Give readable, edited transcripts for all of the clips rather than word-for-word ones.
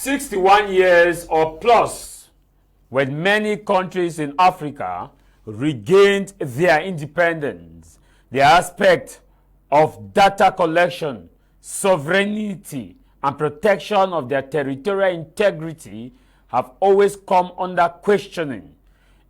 61 years or plus, when many countries in Africa regained their independence, the aspect of data collection, sovereignty, and protection of their territorial integrity have always come under questioning.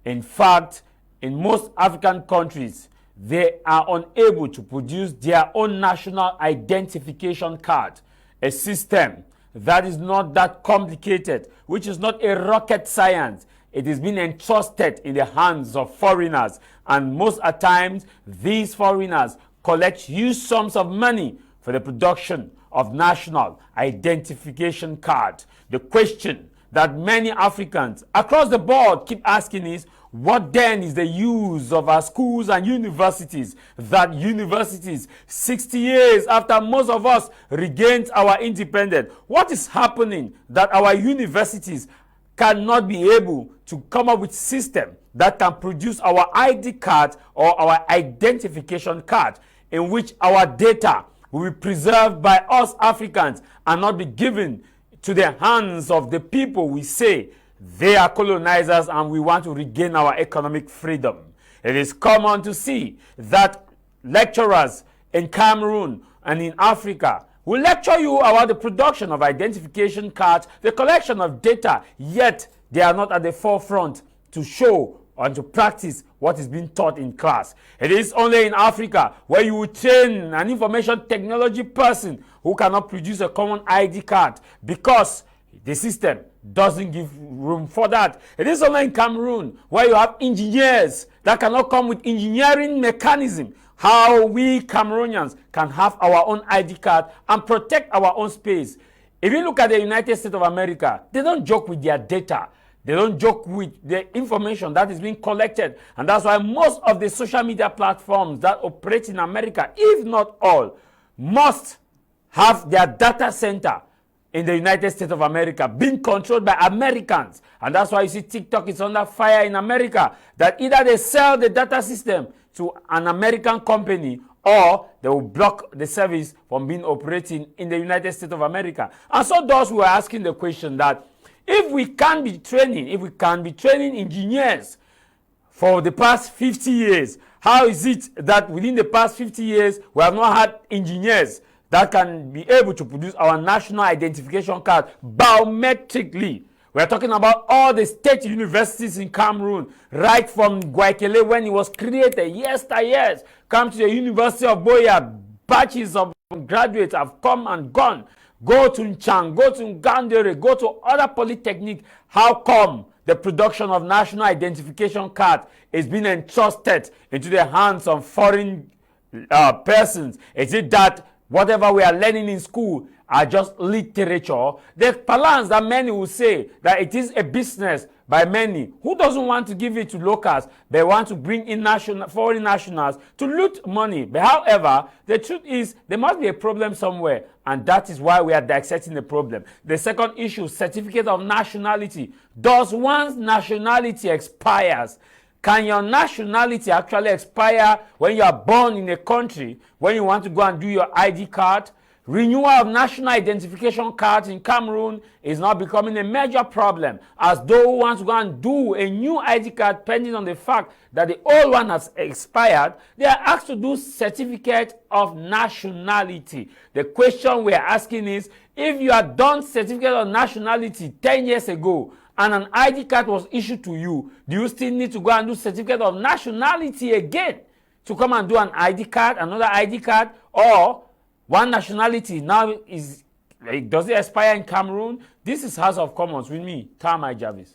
In fact, in most African countries, they are unable to produce their own national identification card, a system that is not that complicated, which is not a rocket science. It is being entrusted in the hands of foreigners, and most at times these foreigners collect huge sums of money for the production of national identification card. The question that many Africans across the board keep asking is, what then is the use of our schools and universities, that universities 60 years after most of us regained our independence, what is happening that our universities cannot be able to come up with system that can produce our ID card or our identification card, in which our data will be preserved by us Africans and not be given to the hands of the people we say they are colonizers and we want to regain our economic freedom. It is common to see that lecturers in Cameroon and in Africa will lecture you about the production of identification cards, the collection of data, yet they are not at the forefront to show and to practice what is being taught in class. It is only in Africa where you will train an information technology person who cannot produce a common ID card because the system doesn't give room for that. It is only in Cameroon where you have engineers that cannot come with engineering mechanism. How we Cameroonians can have our own ID card and protect our own space. If you look at the United States of America, they don't joke with their data. They don't joke with the information that is being collected. And that's why most of the social media platforms that operate in America, if not all, must have their data center in the United States of America being controlled by Americans. And that's why you see TikTok is under fire in America, that either they sell the data system to an American company or they will block the service from being operating in the United States of America. And so those who are asking the question that if we can be training engineers for the past 50 years, how is it that within the past 50 years we have not had engineers that can be able to produce our national identification card biometrically? We are talking about all the state universities in Cameroon, right from Guayaquil when it was created, years, come to the University of Boya, batches of graduates have come and gone. Go to Nchang, go to Ngandere, go to other polytechnic. How come the production of national identification card is being entrusted into the hands of foreign persons? Is it that whatever we are learning in school are just literature? The balance that many will say that it is a business by many who doesn't want to give it to locals. They want to bring in foreign nationals to loot money. But however, the truth is there must be a problem somewhere, and that is why we are dissecting the problem. The second issue, certificate of nationality. Does one's nationality expires? Can your nationality actually expire when you are born in a country, when you want to go and do your ID card? Renewal of national identification cards in Cameroon is now becoming a major problem, as those who want to go and do a new ID card pending on the fact that the old one has expired, they are asked to do certificate of nationality. The question we are asking is, if you had done certificate of nationality 10 years ago and an ID card was issued to you, do you still need to go and do certificate of nationality again to come and do an ID card, another ID card? Or one nationality now does it expire in Cameroon? This is House of Commons with me, Tah Mai Jarvis.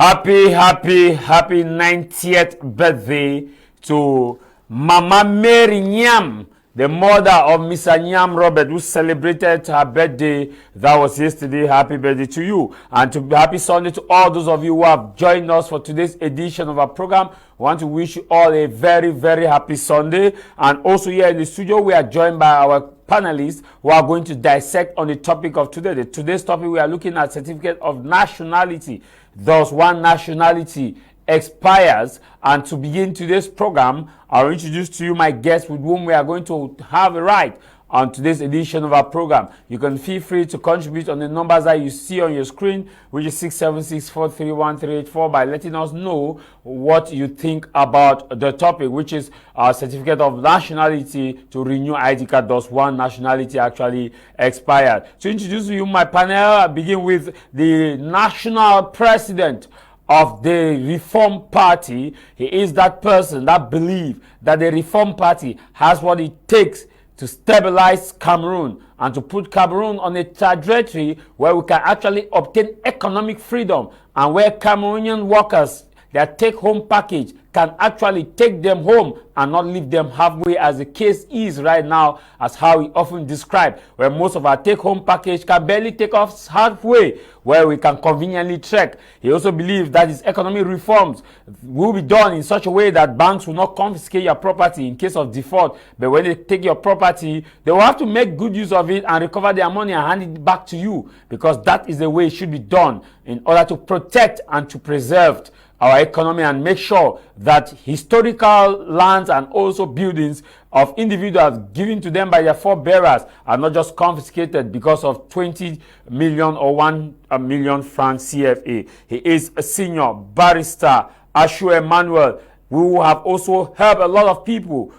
Happy 90th birthday to Mama Mary Nyam, the mother of Mr. Nyam Robert, who celebrated her birthday. That was yesterday. Happy birthday to you. And happy Sunday to all those of you who have joined us for today's edition of our program. We want to wish you all a very happy Sunday. And also here in the studio, we are joined by our panelists who are going to dissect on the topic of today. Today's topic, we are looking at certificate of nationality. Thus, one nationality expires. And to begin today's program, I'll introduce to you my guests with whom we are going to have a ride on today's edition of our program. You can feel free to contribute on the numbers that you see on your screen, which is 676431384, by letting us know what you think about the topic, which is a certificate of nationality to renew ID card. Does one nationality actually expired? To introduce to you my panel, I begin with the national president of the Reform Party. He is that person that believes that the Reform Party has what it takes to stabilize Cameroon and to put Cameroon on a trajectory where we can actually obtain economic freedom, and where Cameroonian workers, their take-home package can actually take them home and not leave them halfway, as the case is right now, as how we often describe, where most of our take-home package can barely take us halfway, where we can conveniently trek. He also believes that his economic reforms will be done in such a way that banks will not confiscate your property in case of default, but when they take your property, they will have to make good use of it and recover their money and hand it back to you, because that is the way it should be done in order to protect and to preserve our economy and make sure that historical lands and also buildings of individuals given to them by their forebearers are not just confiscated because of 20 million or 1 million francs CFA. He is a senior barrister, Ashu Emmanuel, who have also helped a lot of people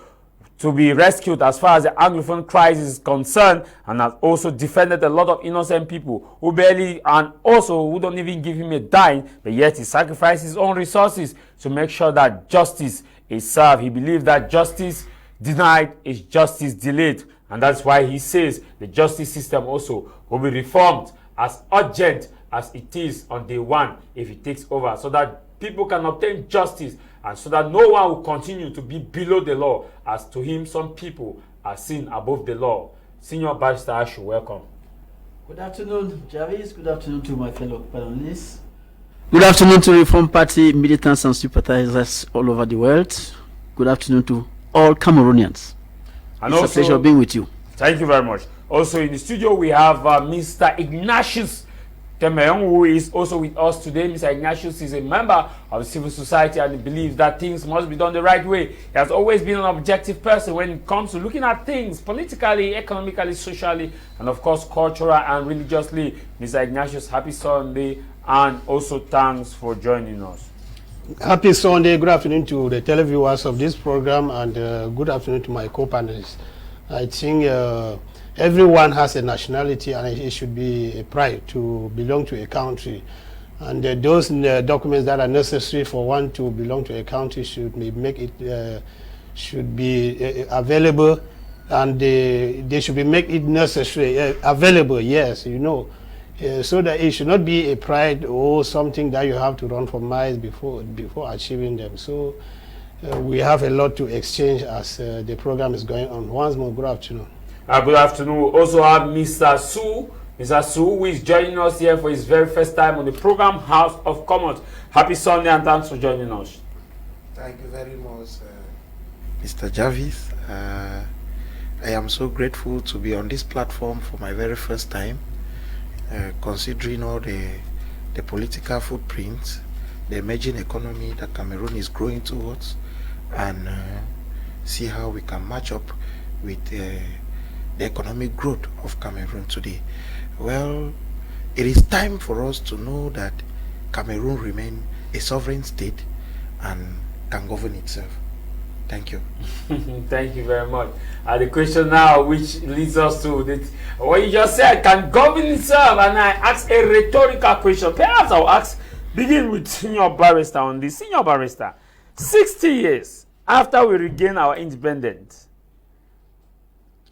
to be rescued as far as the Anglophone crisis is concerned, and has also defended a lot of innocent people who barely, and also who don't even give him a dime, but yet he sacrificed his own resources to make sure that justice is served. He believes that justice denied is justice delayed, and that's why he says the justice system also will be reformed as urgent as it is on day one if he takes over, so that people can obtain justice, and so that no one will continue to be below the law, as to him some people are seen above the law. Senior Barrister Ashu, welcome. Good afternoon, Jarvis. Good afternoon to my fellow panelists. Good afternoon to Reform Party militants and sympathizers all over the world. Good afternoon to all Cameroonians. And it's a pleasure being with you. Thank you very much. Also in the studio we have Mr. Ignatius Temeong, who is also with us today. Mr. Ignatius is a member of civil society and he believes that things must be done the right way. He has always been an objective person when it comes to looking at things politically, economically, socially, and of course cultural and religiously. Mr. Ignatius, happy Sunday, and also thanks for joining us. Happy Sunday. Good afternoon to the televiewers of this program, and good afternoon to my co-panelists. I think everyone has a nationality, and it should be a pride to belong to a country. And those documents that are necessary for one to belong to a country should be available, and they should be make it necessary available. Yes, you know, so that it should not be a pride or something that you have to run for miles before achieving them. So we have a lot to exchange as the program is going on. Once more, good afternoon. Good afternoon. We also have Mr. Su. Mr. Su, who is joining us here for his very first time on the program, House of Commons. Happy Sunday and thanks for joining us. Thank you very much, Mr. Jarvis. I am so grateful to be on this platform for my very first time, considering all the political footprints, the emerging economy that Cameroon is growing towards, and see how we can match up with the economic growth of Cameroon today. Well, it is time for us to know that Cameroon remains a sovereign state and can govern itself. Thank you. Thank you very much. The question now, which leads us to what you just said, can govern itself, and I ask a rhetorical question. Perhaps I'll begin with Senior Barrister on this. Senior Barrister, 60 years after we regain our independence,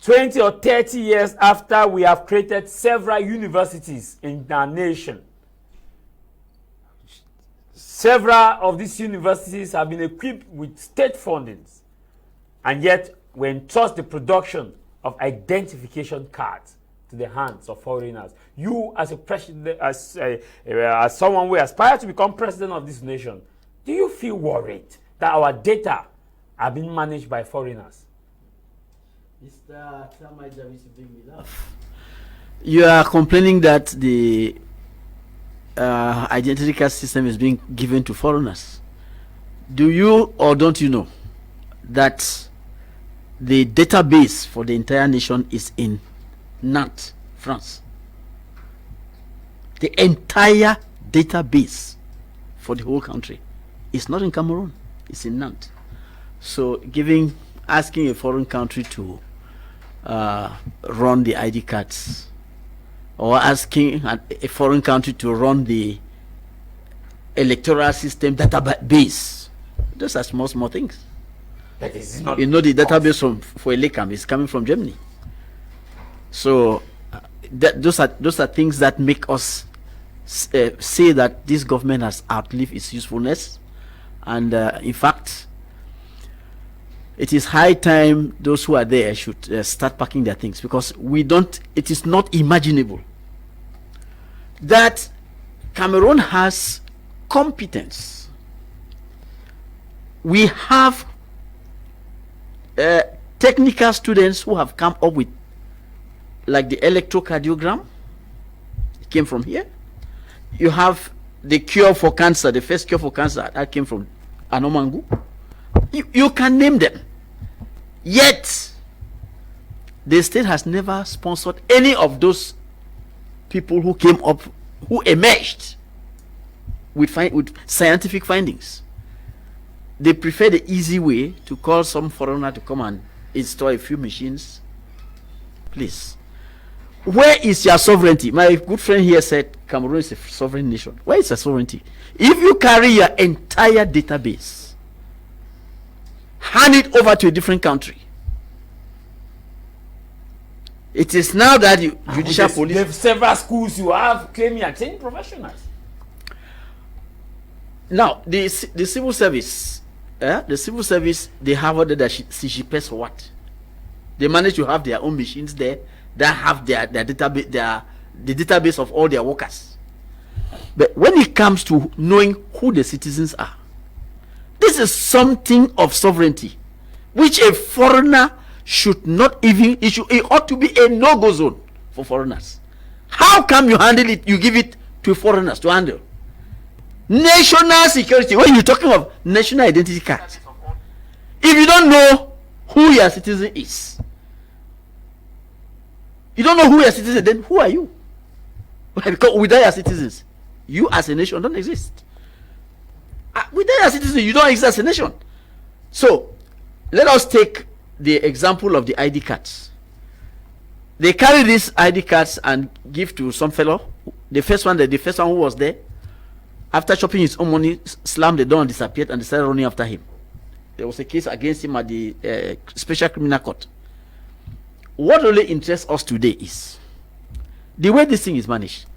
20 or 30 years after we have created several universities in our nation, Several of these universities have been equipped with state fundings, and yet we entrust the production of identification cards to the hands of foreigners. You, as a president, as someone who aspires to become president of this nation, do you feel worried that our data are being managed by foreigners? Mr. Tah Mai Jarvis, you are complaining that the identity card system is being given to foreigners. Do you or don't you know that the database for the entire nation is in Nantes, France? The entire database for the whole country is not in Cameroon, it's in Nantes. So asking a foreign country to run the ID cards, or asking a foreign country to run the electoral system database, those are small things. That is not, you know, the database for Elecam is coming from Germany. So those are things that make us say that this government has outlived its usefulness, and in fact, it is high time those who are there should start packing their things, because it is not imaginable that Cameroon has competence. We have technical students who have come up with, like, the electrocardiogram. It came from here. You have the cure for cancer, the first cure for cancer, that came from Anomangu. You can name them. Yet the state has never sponsored any of those people who came up, who emerged with scientific findings. They prefer the easy way to call some foreigner to come and install a few machines. Please, where is your sovereignty? My good friend here said Cameroon is a sovereign nation. Where is your sovereignty? If you carry your entire database, hand it over to a different country, it is now that judicial police. There are several schools you have claiming and training professionals. Now the civil service, they have ordered that CGPS for what? They manage to have their own machines there that have their database, the database of all their workers. But when it comes to knowing who the citizens are, this is something of sovereignty, which a foreigner should not even issue. It ought to be a no-go zone for foreigners. How come you handle it? You give it to foreigners to handle. National security. When you're talking of national identity card, if you don't know who your citizen is, you don't know who your citizen, then who are you? Because without your citizens, you as a nation don't exist. Without your citizens, you don't exist as a nation. So let us take the example of the ID cards. They carry these ID cards and give to some fellow. The first one who was there, after chopping his own money, slammed the door and disappeared, and they started running after him. There was a case against him at the Special Criminal Court. What really interests us today is the way this thing is managed.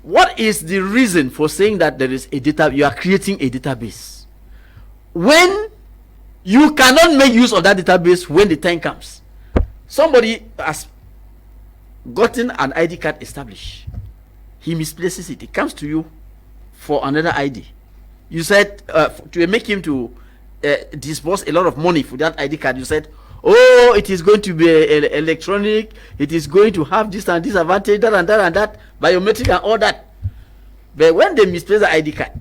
What is the reason for saying that there is a data? You are creating a database when you cannot make use of that database when the time comes. Somebody has gotten an ID card established. He misplaces it. It comes to you for another ID. You said to make him to disburse a lot of money for that ID card. You said, oh, it is going to be electronic. It is going to have this and this advantage, that and that and that, biometric and all that. But when they misplace the ID card,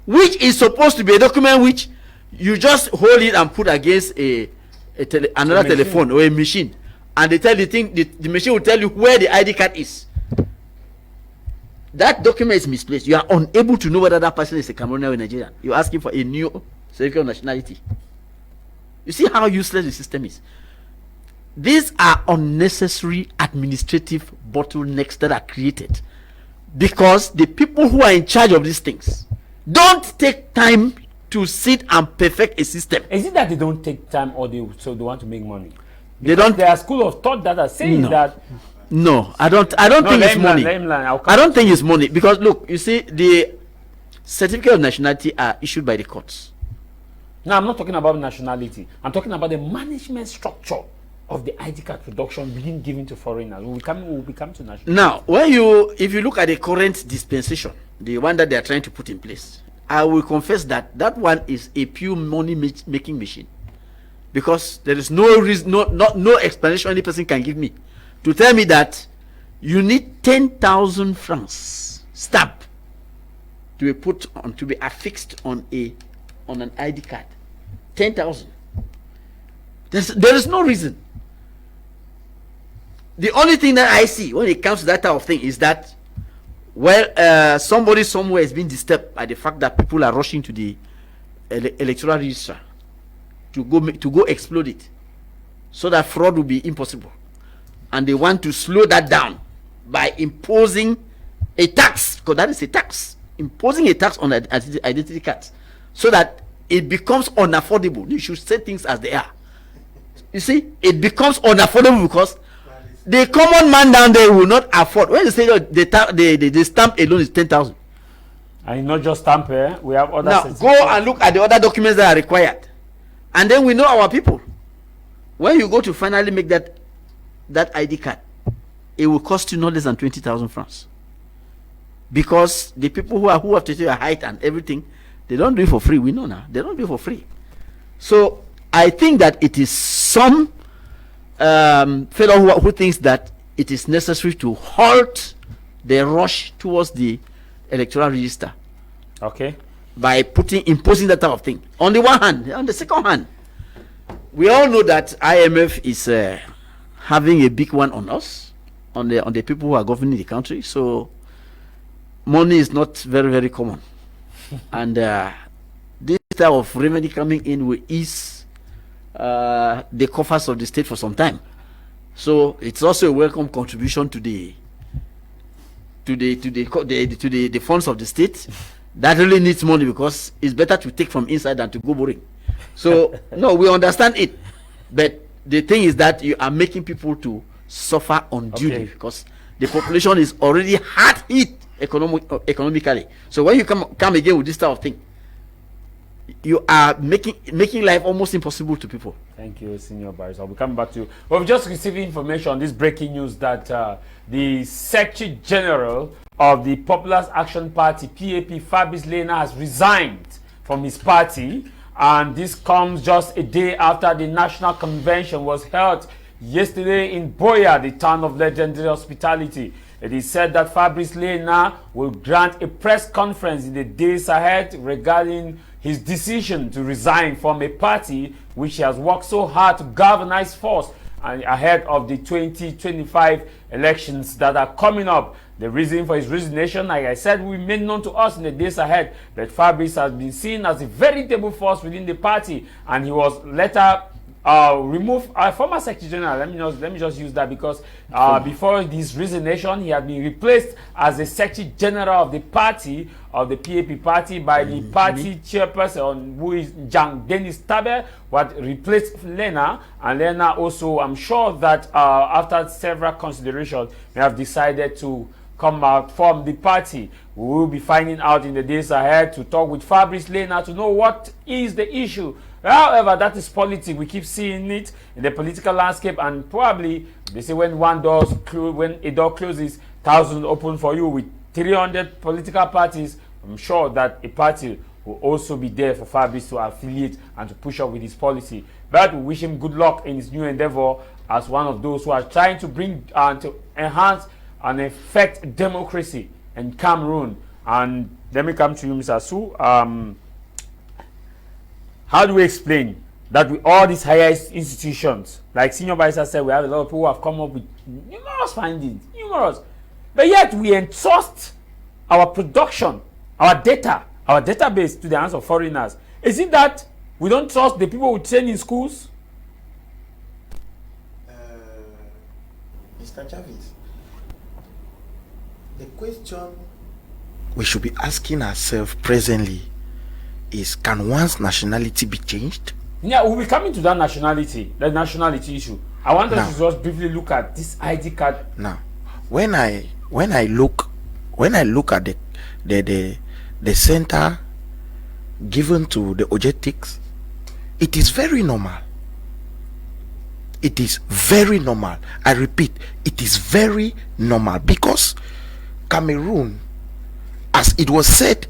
which is supposed to be a document which you just hold it and put against another telephone or a machine, and they tell the machine will tell you where the ID card is. That document is misplaced. You are unable to know whether that person is a Cameroonian or Nigerian. You're asking for a new certificate of nationality. You see how useless the system is. These are unnecessary administrative bottlenecks that are created because the people who are in charge of these things don't take time to sit and perfect a system. Is it that they don't take time, or they want to make money? They don't. There are school of thought that are saying that. No, I don't think it's money. I don't think it's money, because look, you see, certificate of nationality are issued by the courts. Now, I'm not talking about nationality. I'm talking about the management structure of the ID card production being given to foreigners. We'll be coming to nationality. Now, if you look at the current dispensation, the one that they are trying to put in place, I will confess that that one is a pure money making machine, because there is no reason, no explanation any person can give me to tell me that you need 10,000 francs stamp to be put on, to be affixed on an ID card. 10,000. There is no reason. The only thing that I see when it comes to that type of thing is that, well, somebody somewhere is being disturbed by the fact that people are rushing to the electoral register to go explode it, so that fraud will be impossible, and they want to slow that down by imposing a tax, because that is a tax, imposing a tax on identity cards, so that it becomes unaffordable. You should say things as they are. You see, it becomes unaffordable because the common man down there will not afford. When you say the stamp alone is 10,000, and not just stamp, we have other. Now go and look at the other documents that are required, and then we know our people. When you go to finally make that ID card, it will cost you not less than 20,000 francs, because the people who have to take your height and everything, they don't do it for free. We know now, they don't do it for free. So I think that it is some fellow who thinks that it is necessary to halt the rush towards the electoral register, okay, by imposing that type of thing. On the one hand, on the second hand, we all know that IMF is having a big one on us, on the people who are governing the country. So money is not very, very common, and this type of remedy coming in will ease the coffers of the state for some time. So it's also a welcome contribution to the funds of the state that really needs money, because it's better to take from inside than to go borrowing. So no, we understand it, but the thing is that you are making people to suffer unduly, because the population is already hard hit economically. So when you come again with this type of thing, you are making life almost impossible to people. Thank you, Senior Barrister. I'll be coming back to you. We've just received information on this breaking news that the Secretary General of the Populous Action Party, PAP, Fabrice Lena, has resigned from his party, and this comes just a day after the National Convention was held yesterday in Boya, the town of legendary hospitality. It is said that Fabrice Lena will grant a press conference in the days ahead regarding his decision to resign from a party which he has worked so hard to galvanize force ahead of the 2025 elections that are coming up. The reason for his resignation, like I said, will be made known to us in the days ahead. But Fabrice has been seen as a veritable force within the party, and he was later removed. Former Secretary General, let me just use that, because before this resignation, he had been replaced as the Secretary General of the party, of the PAP party, by the party chairperson, who is Jean Denis Taber, who had replaced Lena. And Lena also, I'm sure that after several considerations, may have decided to come out from the party. We will be finding out in the days ahead to talk with Fabrice Lena to know what is the issue. However, that is politics. We keep seeing it in the political landscape, and probably they say when when a door closes, thousands open for you. With 300 political parties, I'm sure that a party will also be there for Fabrice to affiliate and to push up with his policy. But we wish him good luck in his new endeavor as one of those who are trying to bring to enhance and affect democracy in Cameroon. And let me come to you, Mr. Su. How do we explain that with all these higher institutions, like Senior Barrister said, we have a lot of people who have come up with numerous findings, but yet we entrust our production, our data, our database to the hands of foreigners? Is it that we don't trust the people we train in schools? Mr. Jarvis, the question we should be asking ourselves presently is, can one's nationality be changed? Yeah, we'll be coming to that nationality issue. I want us to just briefly look at this ID card. Now, when I look at the the center given to the Ojetics, it is very normal. It is very normal. I repeat, it is very normal, because Cameroon, as it was said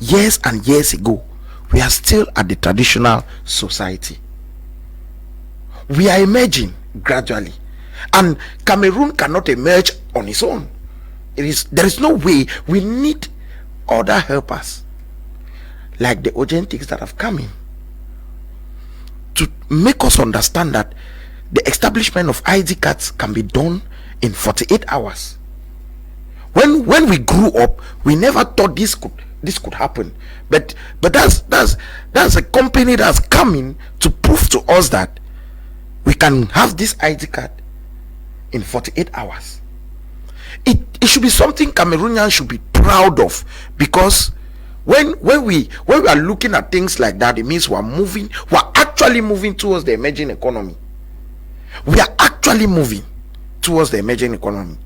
years and years ago, we are still at the traditional society. We are emerging gradually, and Cameroon cannot emerge on its own. There is no way. We need other helpers like the Ojetics that have come in to make us understand that the establishment of ID cards can be done in 48 hours. When we grew up, we never thought this could happen, but that's a company that's coming to prove to us that we can have this ID card in 48 hours. It should be something Cameroonians should be proud of, because when we are looking at things like that, it means we're actually moving towards the emerging economy. We are actually moving towards the emerging economy.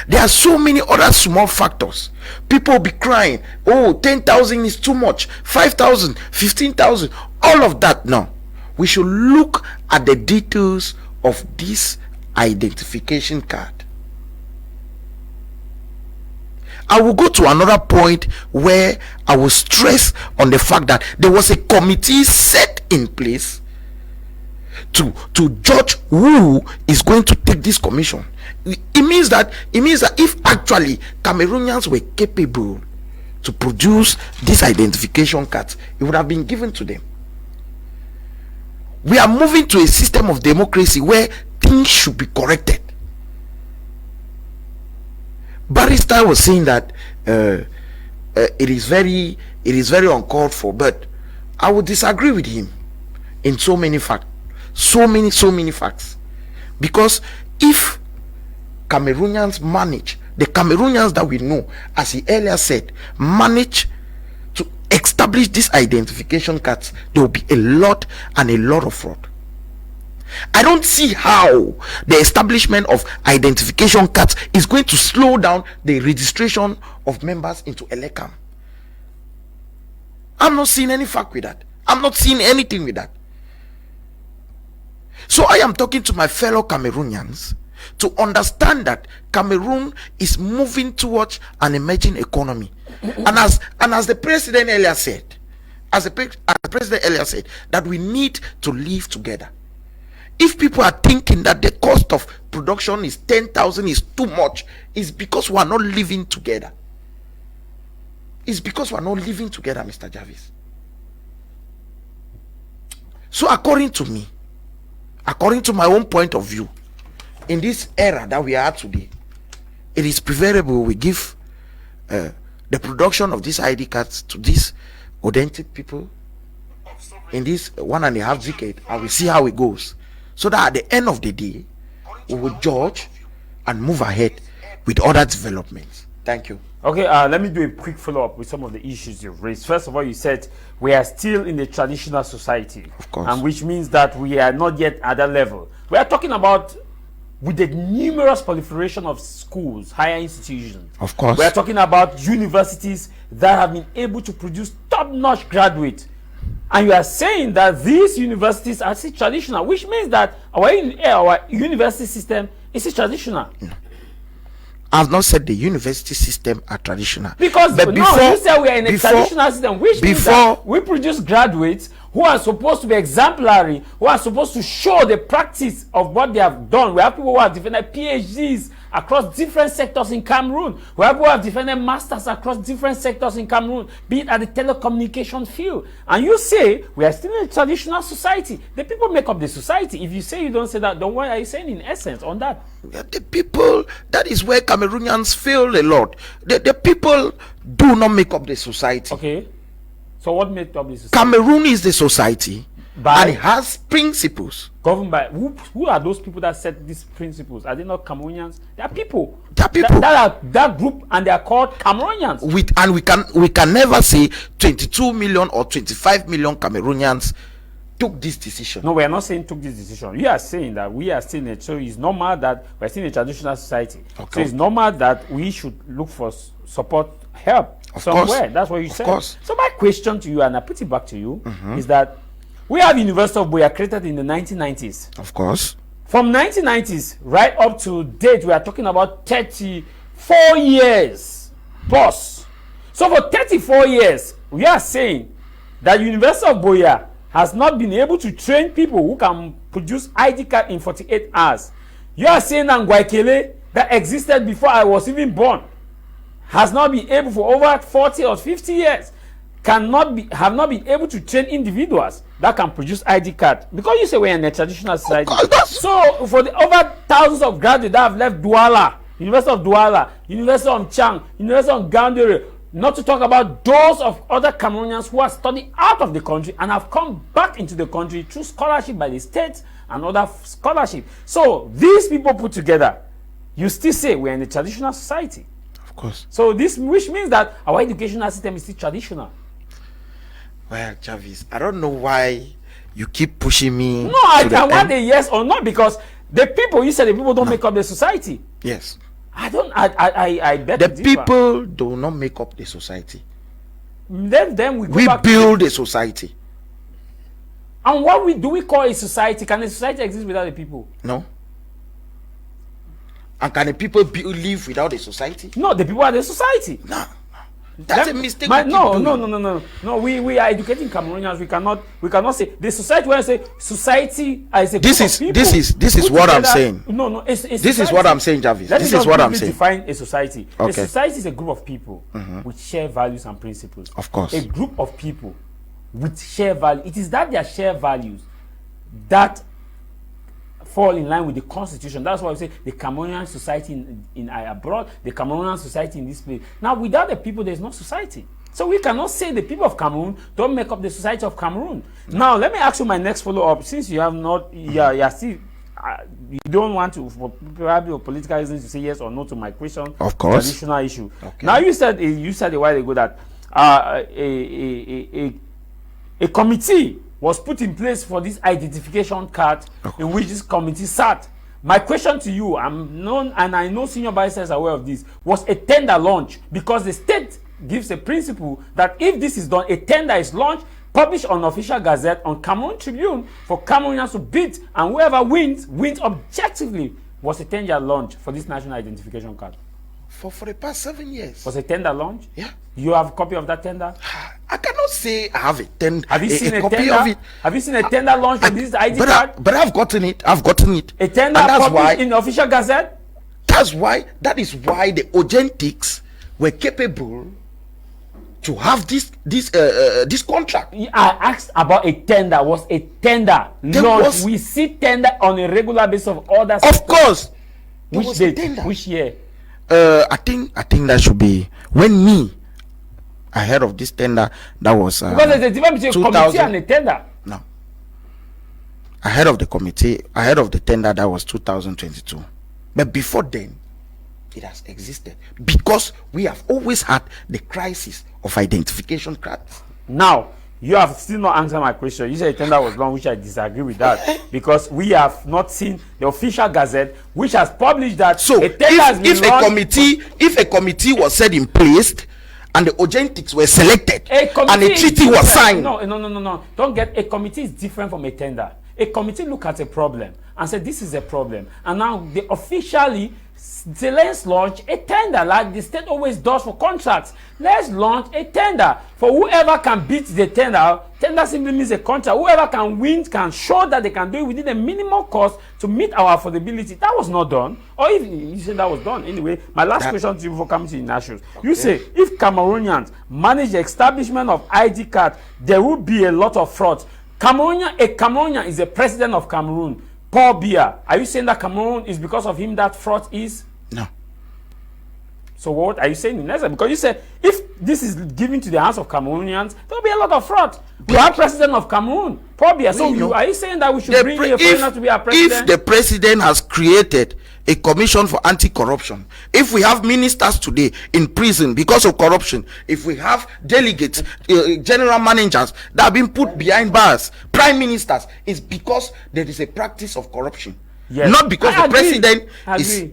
There are so many other small factors. People will be crying, oh, 10,000 is too much, 5,000, 15,000, all of that. No, we should look at the details of this identification card. I will go to another point where I will stress on the fact that there was a committee set in place to judge who is going to take this commission. It means that if actually Cameroonians were capable to produce this identification cards, it would have been given to them. We are moving to a system of democracy where things should be corrected. Barrister was saying that it is very uncalled for, but I would disagree with him in so many facts. So many facts. Because if Cameroonians manage, the Cameroonians that we know, as he earlier said, manage to establish these identification cards, there will be a lot of fraud. I don't see how the establishment of identification cards is going to slow down the registration of members into Elekam. I'm not seeing any fact with that. I'm not seeing anything with that. So I am talking to my fellow Cameroonians to understand that Cameroon is moving towards an emerging economy. And as the president earlier said, that we need to live together. If people are thinking that the cost of production is 10,000 is too much, it's because we are not living together. It's because we are not living together, Mr. Jarvis. So according to me, according to my own point of view, in this era that we are today, it is preferable we give the production of these ID cards to these authentic people in this 1.5 decade, and we see how it goes, so that at the end of the day we will judge and move ahead with other developments. Thank you. Okay, let me do a quick follow-up with some of the issues you've raised. First of all, you said we are still in the traditional society, of course, and which means that we are not yet at that level. We are talking about with the numerous proliferation of schools, higher institutions. Of course, we are talking about universities that have been able to produce top-notch graduates, and you are saying that these universities are still traditional, which means that our university system is still traditional. No. I've not said the university system are traditional. Because you said we are in a traditional system, which means that we produce graduates who are supposed to be exemplary, who are supposed to show the practice of what they have done. We have people who have defended PhDs across different sectors in Cameroon. We have people who have defended masters across different sectors in Cameroon, be it at the telecommunication field. And you say we are still in a traditional society. The people make up the society. If you say you don't say that, then what are you saying in essence on that? The people, that is where Cameroonians fail a lot. The people do not make up the society. Okay. So what made up the society? Cameroon is the society, and it has principles. Governed by who are those people that set these principles? Are they not Cameroonians? They are people. They are people that are that group, and they are called Cameroonians. We can never say 22 million or 25 million Cameroonians took this decision. No, we are not saying took this decision. You are saying that we are still in it. So it's normal that we are still in a traditional society. Okay. So it's normal that we should look for support, help somewhere. That's what you said. Of course. So my question to you, and I put it back to you, is that we have University of Buea created in the 1990s. Of course. From 1990s right up to date, we are talking about 34 years plus. So for 34 years, we are saying that University of Buea has not been able to train people who can produce ID card in 48 hours. You are saying that Ngwaikele, that existed before I was even born, has not been able for over 40 or 50 years, have not been able to train individuals that can produce ID card, because you say we're in a traditional society. So for the over thousands of graduates that have left Douala, University of Douala, University of Chang, University of Gaoundéré, not to talk about those of other Cameroonians who are studying out of the country and have come back into the country through scholarship by the state and other scholarship. So these people put together, you still say we're in a traditional society. Of course. So this, which means that our educational system is still traditional. Well, Jarvis, I don't know why you keep pushing me. No, I want a yes or no, because the people, you said the people don't make up the society. Yes. I bet the people do not make up the society. Then we build a society. And what we call a society? Can a society exist without the people? No. And can the people live without a society? No, the people are the society. No. That's a mistake. No. We are educating Cameroonians. We cannot say the society. When I say society as a this is what I'm saying. No. This is what I'm saying, Jarvis. This is what I'm saying. Define a society. Okay. A society is a group of people with shared values and principles. Of course. A group of people with shared value. It is that their shared values that fall in line with the constitution. That's why we say the Cameroonian society in abroad, the Cameroonian society in this place. Now, without the people, there's no society. So we cannot say the people of Cameroon don't make up the society of Cameroon. Now, let me ask you my next follow-up. Since you have not, you're still, you don't want to, for probably for political reasons, to say yes or no to my question. Of course. Traditional issue. Okay. Now, you said a while ago that a committee was put in place for this identification card, in which this committee sat. My question to you, I know senior barristers are aware of this, was a tender launch, because the state gives a principle that if this is done, a tender is launched, published on official gazette on Cameroon Tribune for Cameroonians to bid, and whoever wins objectively. Was a tender launch for this national identification card? For the past 7 years. Was a tender launch? Yeah. You have a copy of that tender? I cannot say I have a tender. Have you seen a copy tender? of it? Have you seen a tender launch for this ID card? But I've gotten it. A tender published in the official gazette? That is why the Nsungkikang were capable to have this contract. I asked about a tender. Was a tender launched? We see tender on a regular basis of orders. Of course. Which date? Which year? I think that should be when I heard of this tender. That was because there's a difference between a committee and a tender. No, I heard of the committee. I heard of the tender. That was 2022. But before then, it has existed because we have always had the crisis of identification cards. Now, you have still not answered my question. You said a tender was long, which I disagree with that, because we have not seen the official gazette which has published that. So if a committee was set in place and the Nsungkikangs were selected and a treaty was signed. No. Don't get, a committee is different from a tender. A committee look at a problem and say this is a problem, and now they officially say let's launch a tender, like the state always does for contracts. Let's launch a tender for whoever can beat the tender. Tender simply means a contract. Whoever can win can show that they can do it within a minimum cost to meet our affordability. That was not done. Or if you say that was done, anyway, my last question to you before coming to the issues. You say if Cameroonians manage the establishment of ID card, there will be a lot of fraud. A Cameroonian is the president of Cameroon, Paul Biya. Are you saying that Cameroon is because of him that fraud is? No. So what are you saying in essence? Because you said if this is given to the hands of Cameroonians, there will be a lot of fraud. We have president of Cameroon, Paul Biya. So are you saying that we should bring a foreigner to be our president? If the president has created a commission for anti-corruption, if we have ministers today in prison because of corruption, if we have delegates, general managers that have been put behind bars, prime ministers, it's because there is a practice of corruption. Yes. Not because the president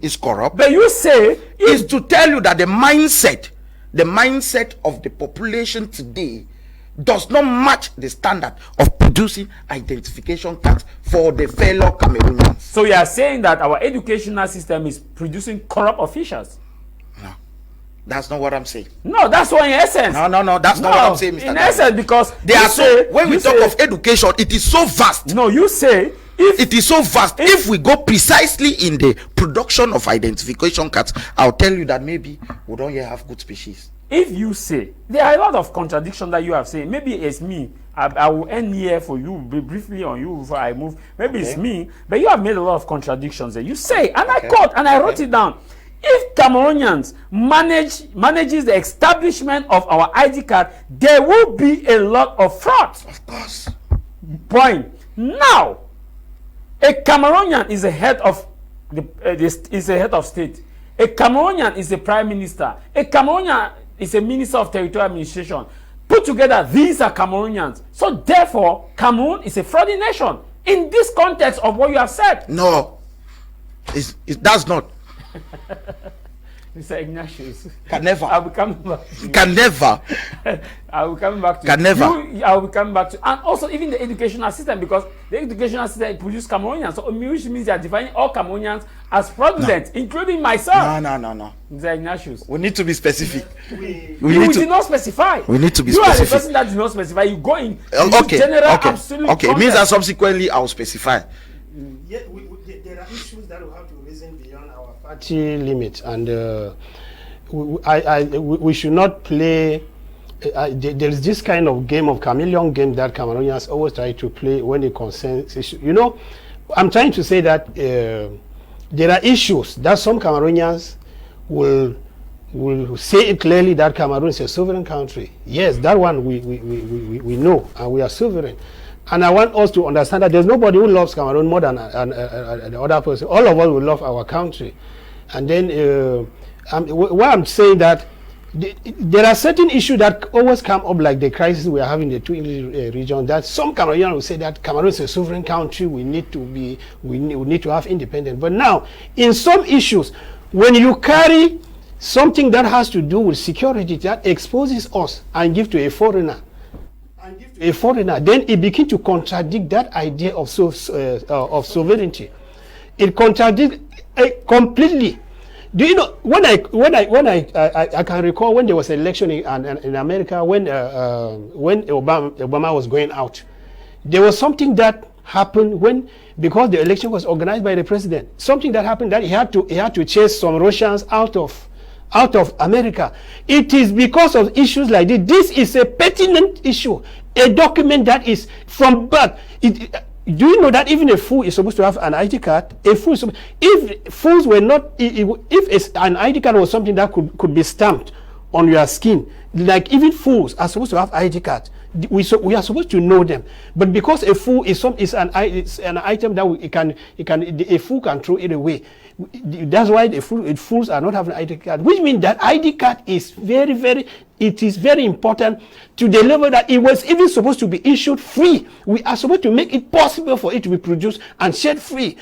is corrupt. But you say is to tell you that the mindset the mindset of the population today does not match the standard of producing identification cards for the fellow Cameroonians. So you are saying that our educational system is producing corrupt officials? No, that's not what I'm saying. No, that's what in essence. No, that's not what I'm saying, Mr. In essence, because they are so, when we talk of education, it is so vast. No, you say it is so vast. If we go precisely in the production of identification cards, I'll tell you that maybe we don't yet have good species. If you say there are a lot of contradictions that you have said, maybe it's me. I will end here for you briefly on you before I move. Maybe it's me, but you have made a lot of contradictions there. You say, and I quote, and I wrote it down. If Cameroonians manages the establishment of our ID card, there will be a lot of fraud. Of course. Point. Now, a Cameroonian is a head of is a head of state. A Cameroonian is a prime minister. A Cameroonian is a minister of territorial administration. Put together, these are Cameroonians. So therefore, Cameroon is a fraudulent nation. In this context of what you have said. No, it does not. Mr. Ignatius. Can never. I will come back to you. Can never. I will come back to Can you. never. I will come back to, and also even the educational system, because the educational system produces Cameroonians, so which means they are defining all Cameroonians as fraudulent, including myself. No. Mr. Ignatius. We need to be specific. You did not specify. We need to be specific. You are the person that did not specify. You go in. Okay. General, absolute Okay. It means that subsequently I will specify. Yeah, there are issues that we have to reason beyond our party limits, and we should not play. There is this kind of game of chameleon game that Cameroonians always try to play when it concerns issues. You know, I'm trying to say that there are issues that some Cameroonians will say it clearly that Cameroon is a sovereign country. Yes, that one we know, and we are sovereign. And I want us to understand that there's nobody who loves Cameroon more than the other person. All of us will love our country. And then what I'm saying that there are certain issues that always come up, like the crisis we are having in the two English region, that some Cameroonians will say that Cameroon is a sovereign country, we need to have independence. But now, in some issues, when you carry something that has to do with security that exposes us and give to a foreigner, then it begins to contradict that idea of sovereignty. It contradicts completely. Do you know, when I can recall when there was an election in America, when Obama was going out, there was something that happened because the election was organized by the president. Something that happened that he had to chase some Russians out of America. It is because of issues like this. This is a pertinent issue. A document that is from birth. Do you know that even a fool is supposed to have an ID card? If fools were not, if an ID card was something that could be stamped on your skin, like even fools are supposed to have ID cards. We are supposed to know them, but because a fool is an item that a fool can throw it away. That's why fools are not having ID card, which means that ID card is very important to the level that it was even supposed to be issued free. We are supposed to make it possible for it to be produced and shared free.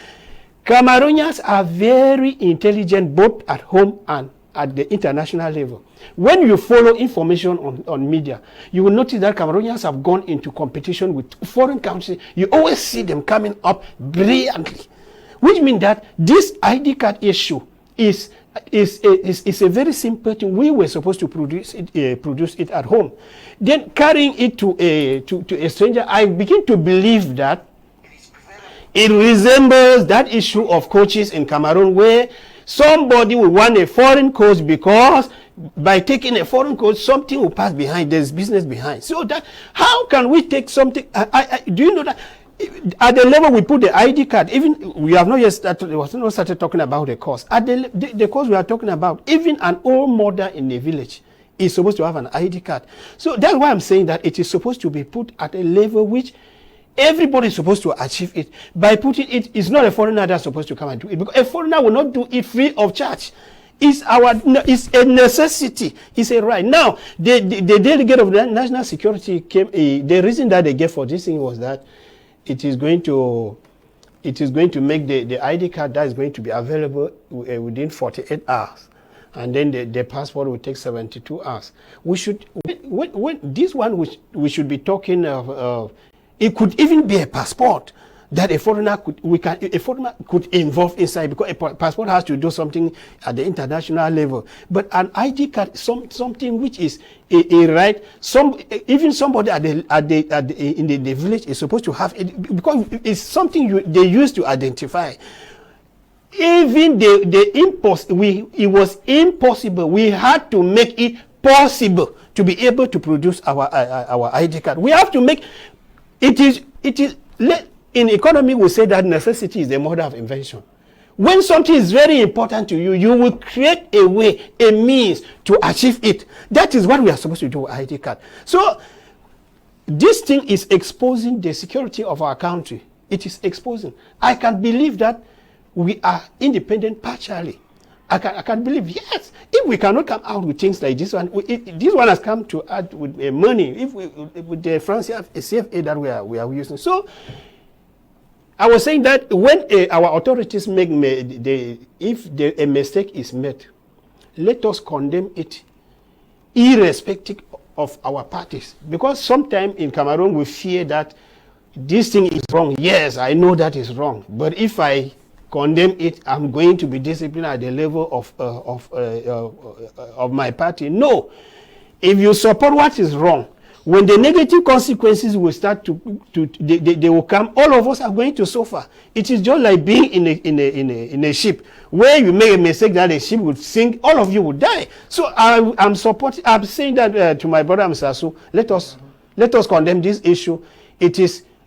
Cameroonians are very intelligent both at home and at the international level. When you follow information on media, you will notice that Cameroonians have gone into competition with foreign countries. You always see them coming up brilliantly, which means that this ID card issue is a very simple thing. We were supposed to produce it at home. Then carrying it to a stranger, I begin to believe that it resembles that issue of coaches in Cameroon, where somebody will want a foreign coach because by taking a foreign coach, something will pass behind. There's business behind. So that, how can we take something? Do you know that at the level we put the ID card, even we have not yet started talking about the cost. At the cost we are talking about, even an old mother in a village is supposed to have an ID card. So that's why I'm saying that it is supposed to be put at a level which everybody is supposed to achieve it. By putting it's not a foreigner that's supposed to come and do it, because a foreigner will not do it free of charge. It's a necessity. It's a right. Now, the delegate of the national security came. The reason that they gave for this thing was that it is going to make the ID card that is going to be available within 48 hours. and then the passport will take 72 hours. We should, this one we should be talking of, it could even be a passport that a foreigner could involve inside, because a passport has to do something at the international level. But an ID card, something which is a right. Even somebody in the village is supposed to have it, because it's something they use to identify. Even it was impossible. We had to make it possible to be able to produce our ID card. We have to make it is. In economy, we say that necessity is the mother of invention. When something is very important to you, you will create a way, a means to achieve it. That is what we are supposed to do with ID card. So this thing is exposing the security of our country. It is exposing. I can believe that we are independent partially. I can believe, yes, if we cannot come out with things like this one, this one has come to add with money, with the France CFA that we are using. So I was saying that when our authorities make a mistake is made, let us condemn it, irrespective of our parties. Because sometimes in Cameroon we fear that this thing is wrong. Yes, I know that is wrong, but if I condemn it, I'm going to be disciplined at the level of my party. No, if you support what is wrong, when the negative consequences will start they will come, all of us are going to suffer. It is just like being in a ship where you make a mistake that the ship would sink, all of you would die. So I'm saying that to my brother Msasu, let us condemn this issue. They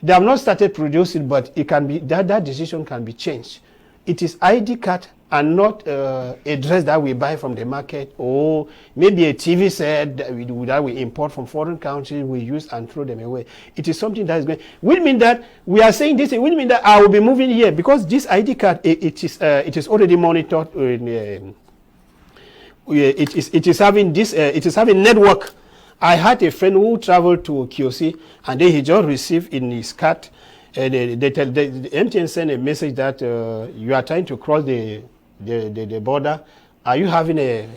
have not started producing, but it can be that decision can be changed. It is ID card and not a dress that we buy from the market, or maybe a TV set that we import from foreign countries, we use and throw them away. It is something that is going. Will mean that we are saying this. It will mean that I will be moving here, because this ID card it is already monitored. It is having network. I had a friend who traveled to Kiosi, and then he just received in his card. The MTN sent a message that you are trying to cross the border. Are you having they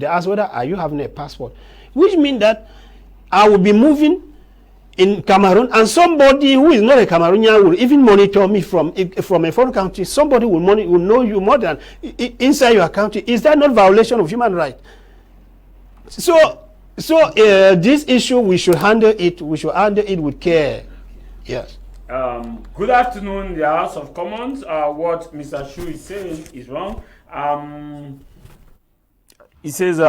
asked whether are you having a passport, which means that I will be moving in Cameroon, and somebody who is not a Cameroonian will even monitor me from a foreign country. Somebody will know you more than inside your country. Is that not violation of human rights? So this issue, we should handle it. We should handle it with care. Yes. Good afternoon, the House of Commons. What Mr. Shu is saying is wrong. He says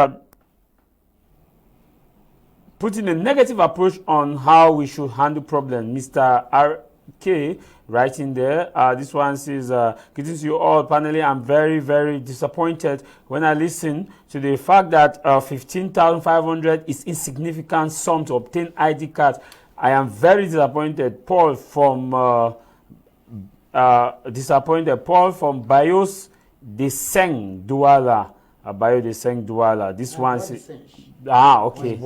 putting a negative approach on how we should handle problems. Mr. R.K. writing there. This one says, greetings to you all, panel. I'm very, very disappointed when I listen to the fact that 15,500 is insignificant sum to obtain ID cards. I am very disappointed. Paul from Bios de Seng Douala. Bio de Seng Douala. This one says. Okay.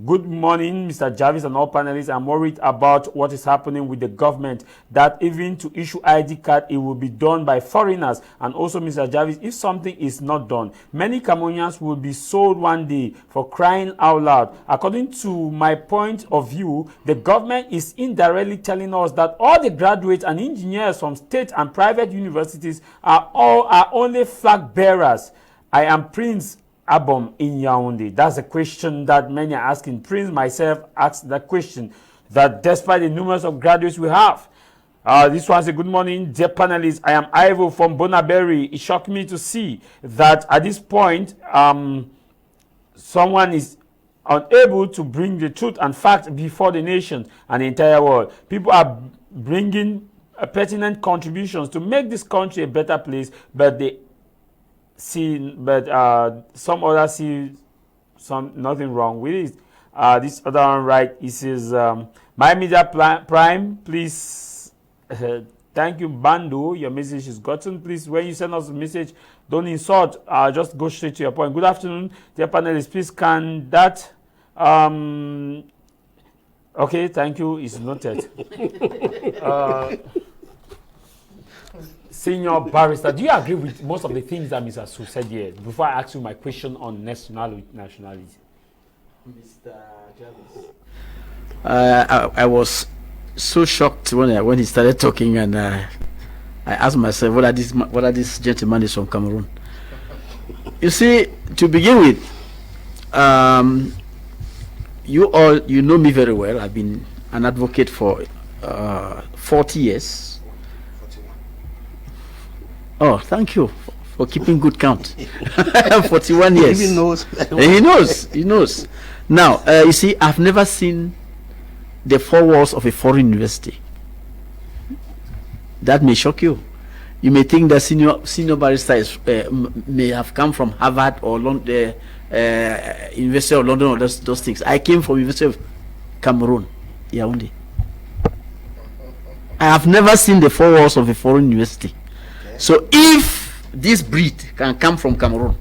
Good morning, Mr. Jarvis and all panelists. I'm worried about what is happening with the government, that even to issue ID card, it will be done by foreigners. And also, Mr. Jarvis, if something is not done, many Cameroonians will be sold one day, for crying out loud. According to my point of view, the government is indirectly telling us that all the graduates and engineers from state and private universities are only flag bearers. I am Prince Abom in Yaoundé. That's a question that many are asking. Prince myself asked that question, that despite the numerous of graduates we have. This one says, good morning, dear panelists. I am Ivo from Bonaberry. It shocked me to see that at this point, someone is unable to bring the truth and fact before the nation and the entire world. People are bringing pertinent contributions to make this country a better place, but some others see nothing wrong with it. This other one, right, it says, my media prime, please, thank you, Bando, your message is gotten. Please, when you send us a message, don't insult, just go straight to your point. Good afternoon, dear panelists. Please, can that, okay, thank you, it's noted. Senior barrister, do you agree with most of the things that Mr. Su said here? Before I ask you my question on nationality. Mr. Jarvis. I was so shocked when he started talking, and I asked myself, what are these gentlemen is from Cameroon? You see, to begin with, you know me very well. I've been an advocate for 40 years. 41. Oh, thank you for keeping good count. 41 years. He knows. He knows. Now, you see, I've never seen the four walls of a foreign university. That may shock you. You may think that senior barrister may have come from Harvard or University of London or those things. I came from University of Cameroon, Yaoundé. I have never seen the four walls of a foreign university. Okay. So if this breed can come from Cameroon,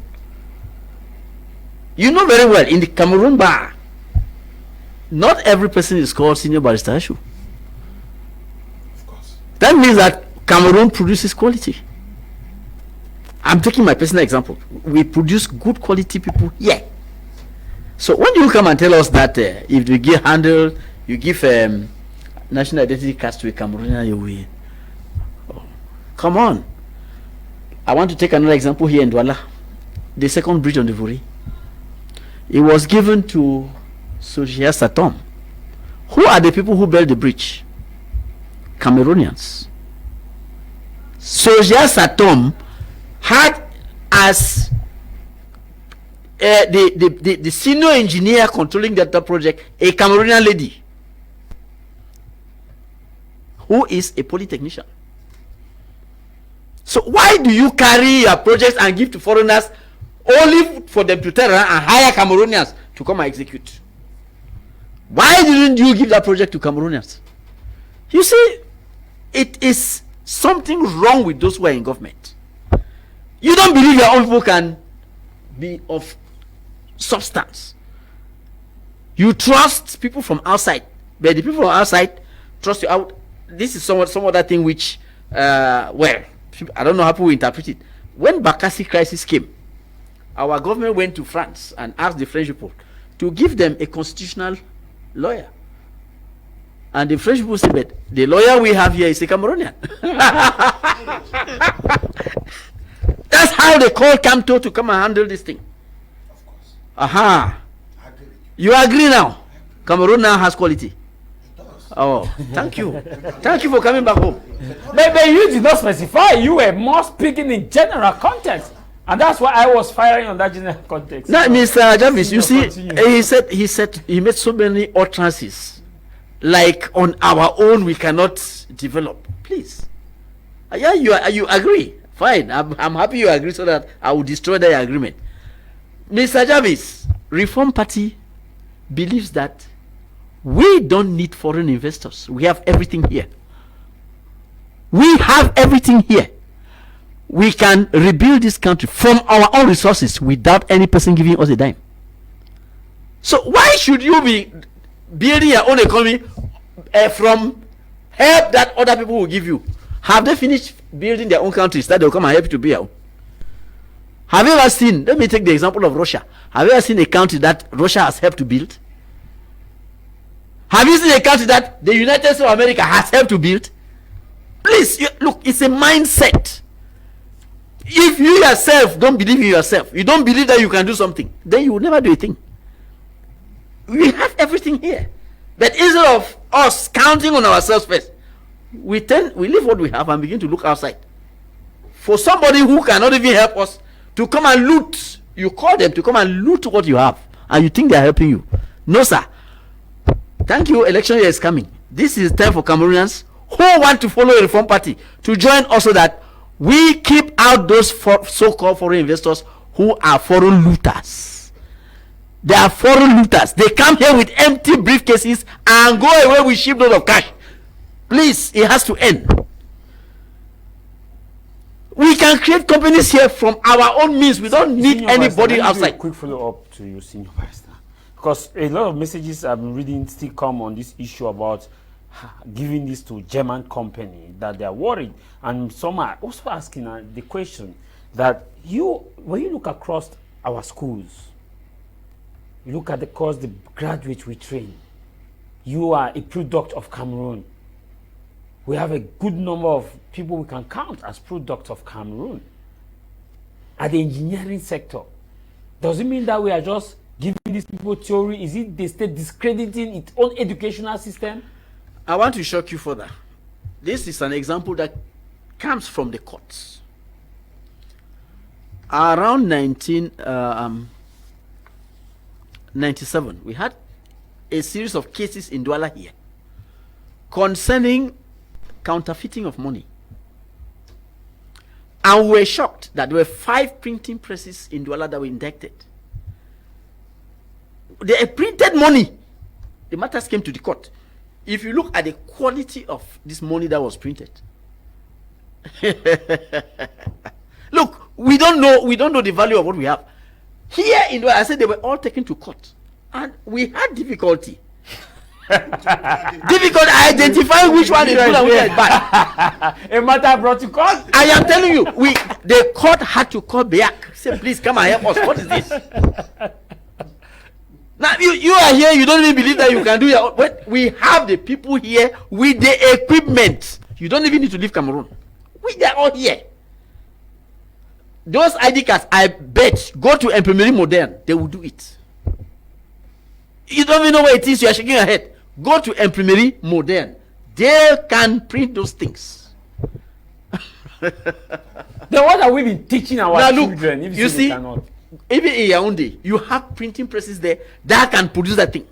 you know very well, in the Cameroon bar, not every person is called senior barrister. Of course. That means that Cameroon produces quality. I'm taking my personal example. We produce good quality people here. So when you come and tell us that if you give national identity cards to a Cameroonian, you will. Oh, come on. I want to take another example here in Douala. The second bridge on the Vuri. It was given to Sogia Satom. Who are the people who built the bridge? Cameroonians. Sogia Satom had as the senior engineer controlling that project a Cameroonian lady who is a polytechnician. So why do you carry your projects and give to foreigners only for them to turn around and hire Cameroonians to come and execute? Why didn't you give that project to Cameroonians? You see, it is something wrong with those who are in government. You don't believe your own people can be of substance. You trust people from outside, but the people from outside trust you out. This is some other thing which, well, I don't know how people interpret it. When Bakassi crisis came, our government went to France and asked the French people to give them a constitutional lawyer. And the French people said, but the lawyer we have here is a Cameroonian. That's how they called Camto to come and handle this thing. Of course. Aha. I agree. You agree now? Cameroon now has quality. It does. Oh, thank you. Thank you for coming back home. But you did not specify. You were more speaking in general context. And that's why I was firing on that general context. Now, Mr. Jarvis, you see, he made so many utterances. Like on our own, we cannot develop. Please. Yeah, you agree. Fine. I'm happy you agree so that I will destroy the agreement. Mr. Jarvis, Reform Party believes that we don't need foreign investors. We have everything here. We have everything here. We can rebuild this country from our own resources without any person giving us a dime. So why should you be building your own economy from help that other people will give you? Have they finished building their own countries that they'll come and help you to build? Have you ever seen, let me take the example of Russia. Have you ever seen a country that Russia has helped to build? Have you seen a country that the United States of America has helped to build? Please, look, it's a mindset. If you yourself don't believe in yourself, you don't believe that you can do something, then you will never do a thing. We have everything here. But instead of us counting on ourselves first, we leave what we have and begin to look outside. For somebody who cannot even help us to come and loot, you call them to come and loot what you have, and you think they are helping you. No, sir. Thank you. Election year is coming. This is time for Cameroonians who want to follow a Reform Party to join us so that we keep out those so-called foreign investors who are foreign looters. They are foreign looters. They come here with empty briefcases and go away with shiploads of cash. Please, it has to end. We can create companies here from our own means. We don't need Senior anybody Vice, outside. Quick follow-up to you, Senior Vice. Because a lot of messages I've been reading still come on this issue about giving this to German company that they are worried. And some are also asking the question that when you look across our schools, you look at the course, the graduates we train, you are a product of Cameroon. We have a good number of people we can count as products of Cameroon. At the engineering sector, does it mean that we are just giving these people theory? Is it the state discrediting its own educational system? I want to shock you further. This is an example that comes from the courts. Around 1997, we had a series of cases in Douala here concerning counterfeiting of money. And we were shocked that there were 5 printing presses in Douala that were indicted. They printed money. The matters came to the court. If you look at the quality of this money that was printed, look, we don't know the value of what we have. Here in Douala, I said they were all taken to court, and we had difficulty. Difficult identifying which one is good and which is bad. A matter brought to court. I am telling you, the court had to call back. Say, please come and help us. What is this? Now you are here. You don't even believe that you can do your own. But we have the people here with the equipment. You don't even need to leave Cameroon. They are all here. Those ID cards, I bet, go to Imprimerie Moderne. They will do it. You don't even know where it is. You are shaking your head. Go to Imprimerie Moderne. They can print those things. Then what are we been teaching our now children? Look, If you see, cannot? even in Yaoundé, you have printing presses there that can produce that thing.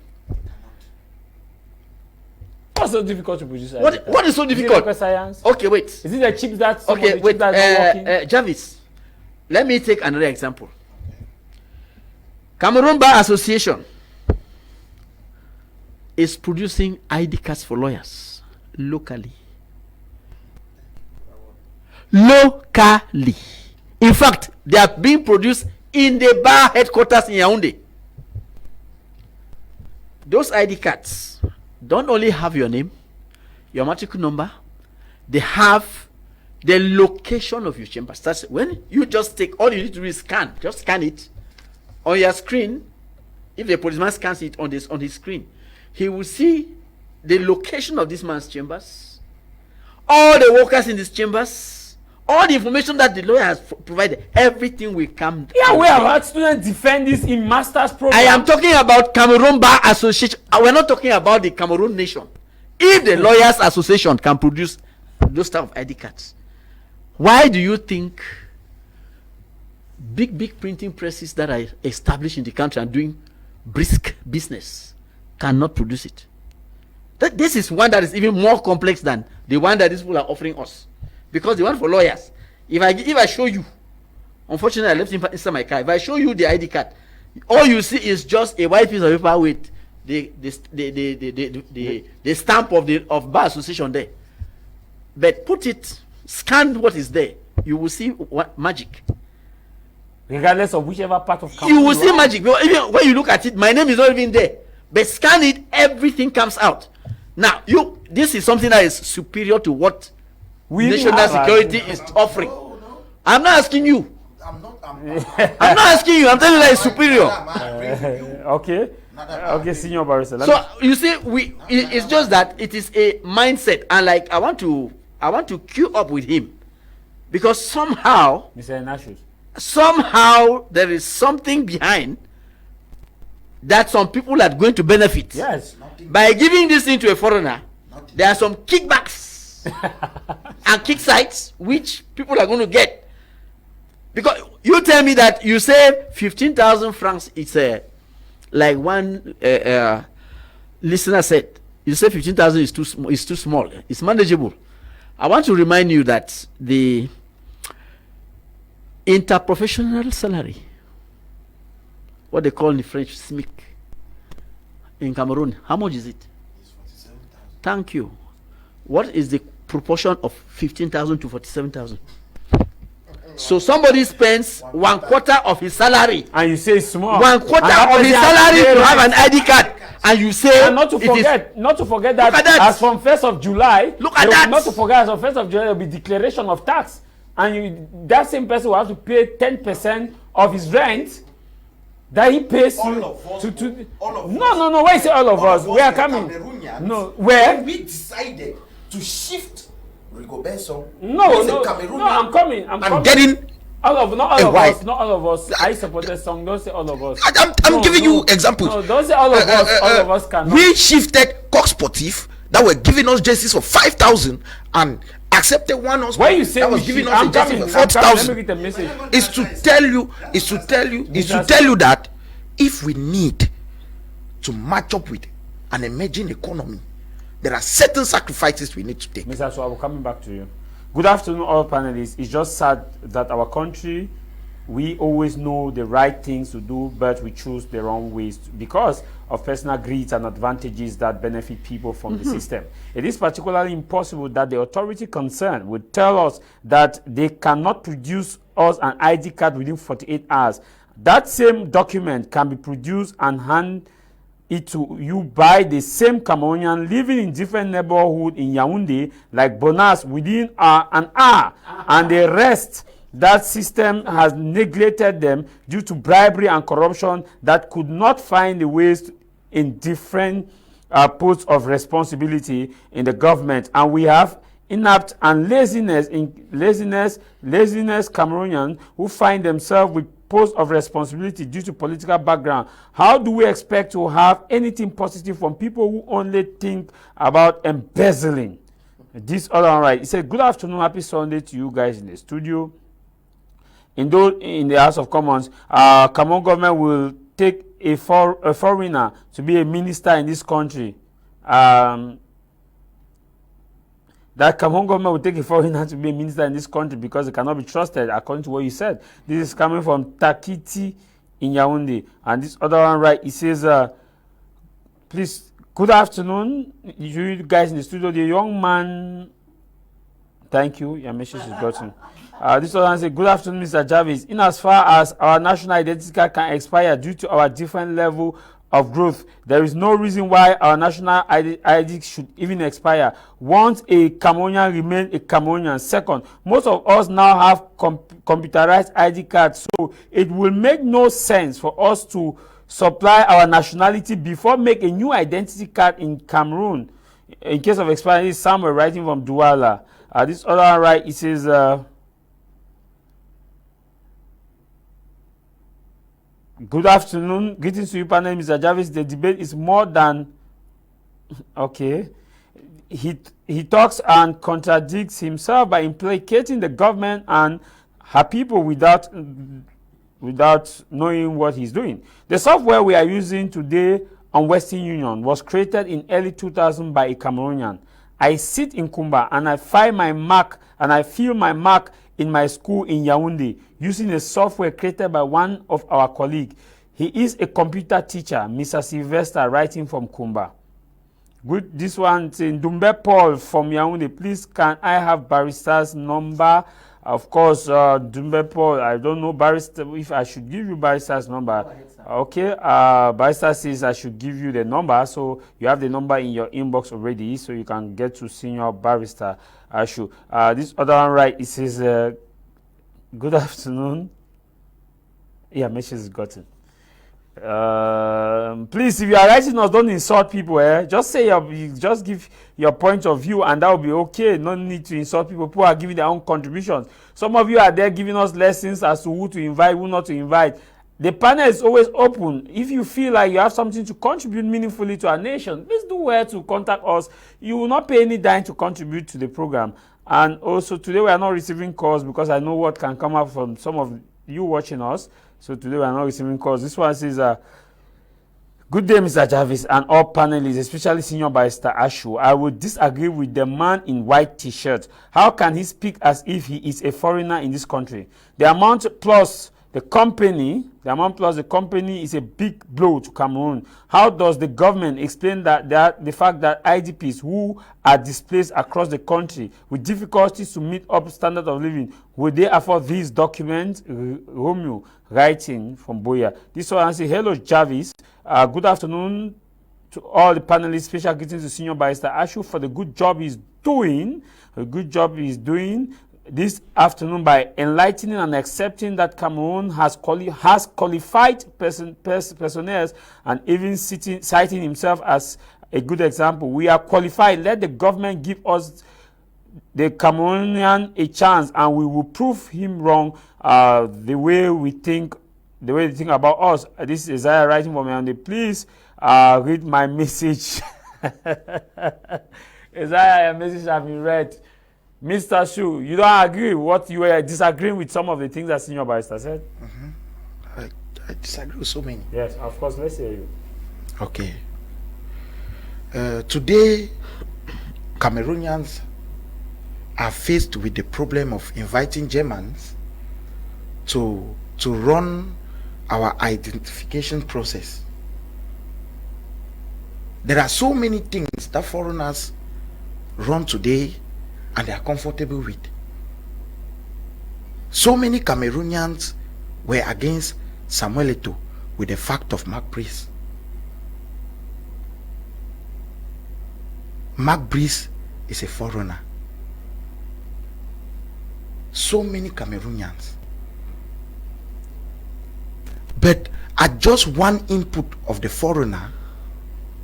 What's so difficult to produce? What is so difficult? Is it science? Okay, wait. Is it the chips that? Okay, wait. That are not working? Jarvis, let me take another example. Cameroon Bar Association is producing ID cards for lawyers locally. Locally. In fact, they are being produced in the bar headquarters in Yaoundé. Those ID cards don't only have your name, your matric number, they have the location of your chamber. That's when you just take, all you need to do is scan. Just scan it on your screen. If the policeman scans it on his screen, he will see the location of this man's chambers, all the workers in these chambers, all the information that the lawyer has provided. Everything will come. Yeah, we have had students defend this in master's program. I am talking about Cameroon Bar Association. We're not talking about the Cameroon nation. If the Lawyers Association can produce those type of ID cards, why do you think big printing presses that are established in the country and doing brisk business cannot produce it? This is one that is even more complex than the one that these people are offering us. Because the one for lawyers, if I show you, unfortunately I left it inside my car. If I show you the ID card, all you see is just a white piece of paper with the stamp of Bar Association there. But put it, scan what is there, you will see what magic. Regardless of whichever part of Cameroon you will see magic. Even when you look at it, my name is not even there. But scan it, everything comes out. Now, this is something that is superior to what national security is offering. No. I'm not asking you. I'm not asking you. I'm telling you that it's superior. Okay, Senior Barrister. So you see, it's just that it is a mindset, and like I want to queue up with him, because somehow, Mr. Nashus, there is something behind that some people are going to benefit. Yes. By giving this thing to a foreigner, there are some kickbacks and kick sites which people are going to get. Because you tell me that you say 15,000 francs, it's like one listener said, you say 15,000 is too small. It's manageable. I want to remind you that the interprofessional salary, what they call in French SMIC, in Cameroon, how much is it? It's 47,000. Thank you. What is the proportion of 15,000 to 47,000? So somebody spends 1/4 of his salary, and you say it's small. 1/4 of his salary to have an ID card, and you say and not to forget that, that as from 1st of July, look at that. Not to forget, as from 1st of July, there will be declaration of tax, and that same person will have to pay 10% of his rent that he pays all to, of us, to all of no, why is it all of us? We are coming. No, where? When we decided to shift Rigobert Song, no, I'm coming. Getting not all of us. I supported Song. Don't say all of us. I'm giving you examples. No, don't say all of us. All of us cannot. We shifted Coq Sportif that were giving us jerseys for 5,000 and accepted one us when you say that was giving us a jersey for 4,000. Let me get a message. Is to tell you that if we need to match up with an emerging economy, there are certain sacrifices we need to take. Mr. So I will coming back to you. Good afternoon, all panelists. It's just sad that our country, we always know the right things to do, but we choose the wrong ways because of personal greed and advantages that benefit people from the system. It is particularly impossible that the authority concerned would tell us that they cannot produce us an ID card within 48 hours. That same document can be produced and hand it to you by the same Cameroonian living in different neighborhood in Yaoundé, like Bonas, within an hour, and the rest. That system has neglected them due to bribery and corruption that could not find the ways in different posts of responsibility in the government, and we have inept and laziness Cameroonians who find themselves with posts of responsibility due to political background. How do we expect to have anything positive from people who only think about embezzling? This other right. He said, "Good afternoon, happy Sunday to you guys in the studio. In the House of Commons, Cameroon government will take a foreigner to be a minister in this country. That Cameroon government will take a foreigner to be a minister in this country because it cannot be trusted, according to what you said." This is coming from Takiti in Yaoundé. And this other one, right, it says, please, good afternoon, you guys in the studio. The young man, thank you, your message is gotten. This other one says, good afternoon, Mr. Jarvis. In as far as our national identity card can expire due to our different level of growth, there is no reason why our national ID should even expire. Once a Cameroonian remain a Cameroonian. Second, most of us now have computerized ID cards, so it will make no sense for us to supply our nationality before make a new identity card in Cameroon. In case of expiry, somewhere writing from Douala. This other right, it says, good afternoon. Greetings to you, panel, Mr. Jarvis. The debate is more than okay. He talks and contradicts himself by implicating the government and her people without knowing what he's doing. The software we are using today on Western Union was created in early 2000 by a Cameroonian. I sit in Kumba and I find my mark and I feel my mark in my school in Yaoundé using a software created by one of our colleagues. He is a computer teacher, Mr. Sylvester, writing from Kumba. Good. This one saying, Dumbe Paul from Yaoundé, please can I have barrister's number? Of course, Dumbe Paul, I don't know barrister, if I should give you barrister's number. Okay, barrister says I should give you the number, so you have the number in your inbox already, so you can get to senior barrister. This other one, right, it says, good afternoon. Yeah, message is gotten. Please, if you are writing us, don't insult people. Just say just give your point of view, and that will be okay. No need to insult people. People are giving their own contributions. Some of you are there giving us lessons as to who to invite, who not to invite. The panel is always open. If you feel like you have something to contribute meaningfully to our nation, please do well to contact us. You will not pay any dime to contribute to the program. And also today we are not receiving calls because I know what can come up from some of you watching us. So today we are not receiving calls. This one says, good day, Mr. Jarvis and all panelists, especially Senior Barrister Ashu. I would disagree with the man in white t-shirt. How can he speak as if he is a foreigner in this country? The amount plus the company is a big blow to Cameroon. How does the government explain that the fact that IDPs who are displaced across the country with difficulties to meet up standard of living, will they afford these documents? Romeo writing from Boya. This one says, hello Jarvis. Good afternoon to all the panelists. Special greetings to Senior Barrister Ashu for the good job he's doing. A good job he's doing this afternoon by enlightening and accepting that Cameroon has qualified personnel and even citing himself as a good example. We are qualified. Let the government give us, the Cameroonian, a chance, and we will prove him wrong. The way they think about us. This is Isaiah writing for me, and please read my message. Isaiah, your message has been read. Mr. Shu, you don't agree with what you were disagreeing with some of the things that Senior Barrister said? I disagree with so many. Yes, of course, let's hear you. Okay. Today, Cameroonians are faced with the problem of inviting Germans to run our identification process. There are so many things that foreigners run today and they are comfortable with. So many Cameroonians were against Samuel Eto'o with the fact of Mark Brice. Mark Brice is a foreigner. So many Cameroonians. But at just one input of the foreigner,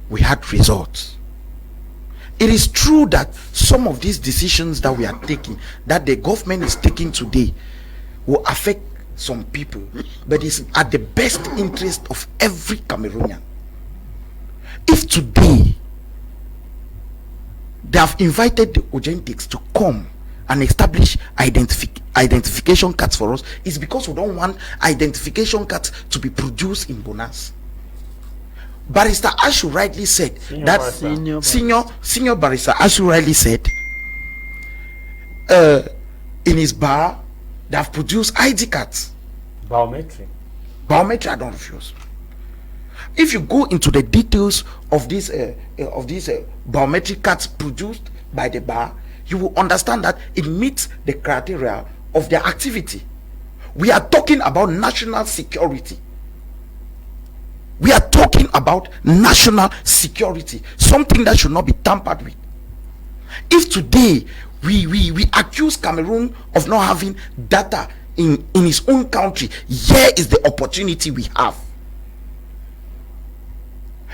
we had results. It is true that some of these decisions that we are taking, that the government is taking today, will affect some people, but it's at the best interest of every Cameroonian. If today they have invited the Ojentics to come and establish identification cards for us, it's because we don't want identification cards to be produced in Bonas. Barrister Ashu rightly said Senior Barrister Ashu rightly said in his bar they have produced ID cards. Biometric, I don't refuse. If you go into the details of these biometric cards produced by the bar, you will understand that it meets the criteria of their activity. We are talking about national security. We are talking about national security, something that should not be tampered with. If today we accuse Cameroon of not having data in his own country, here is the opportunity we have.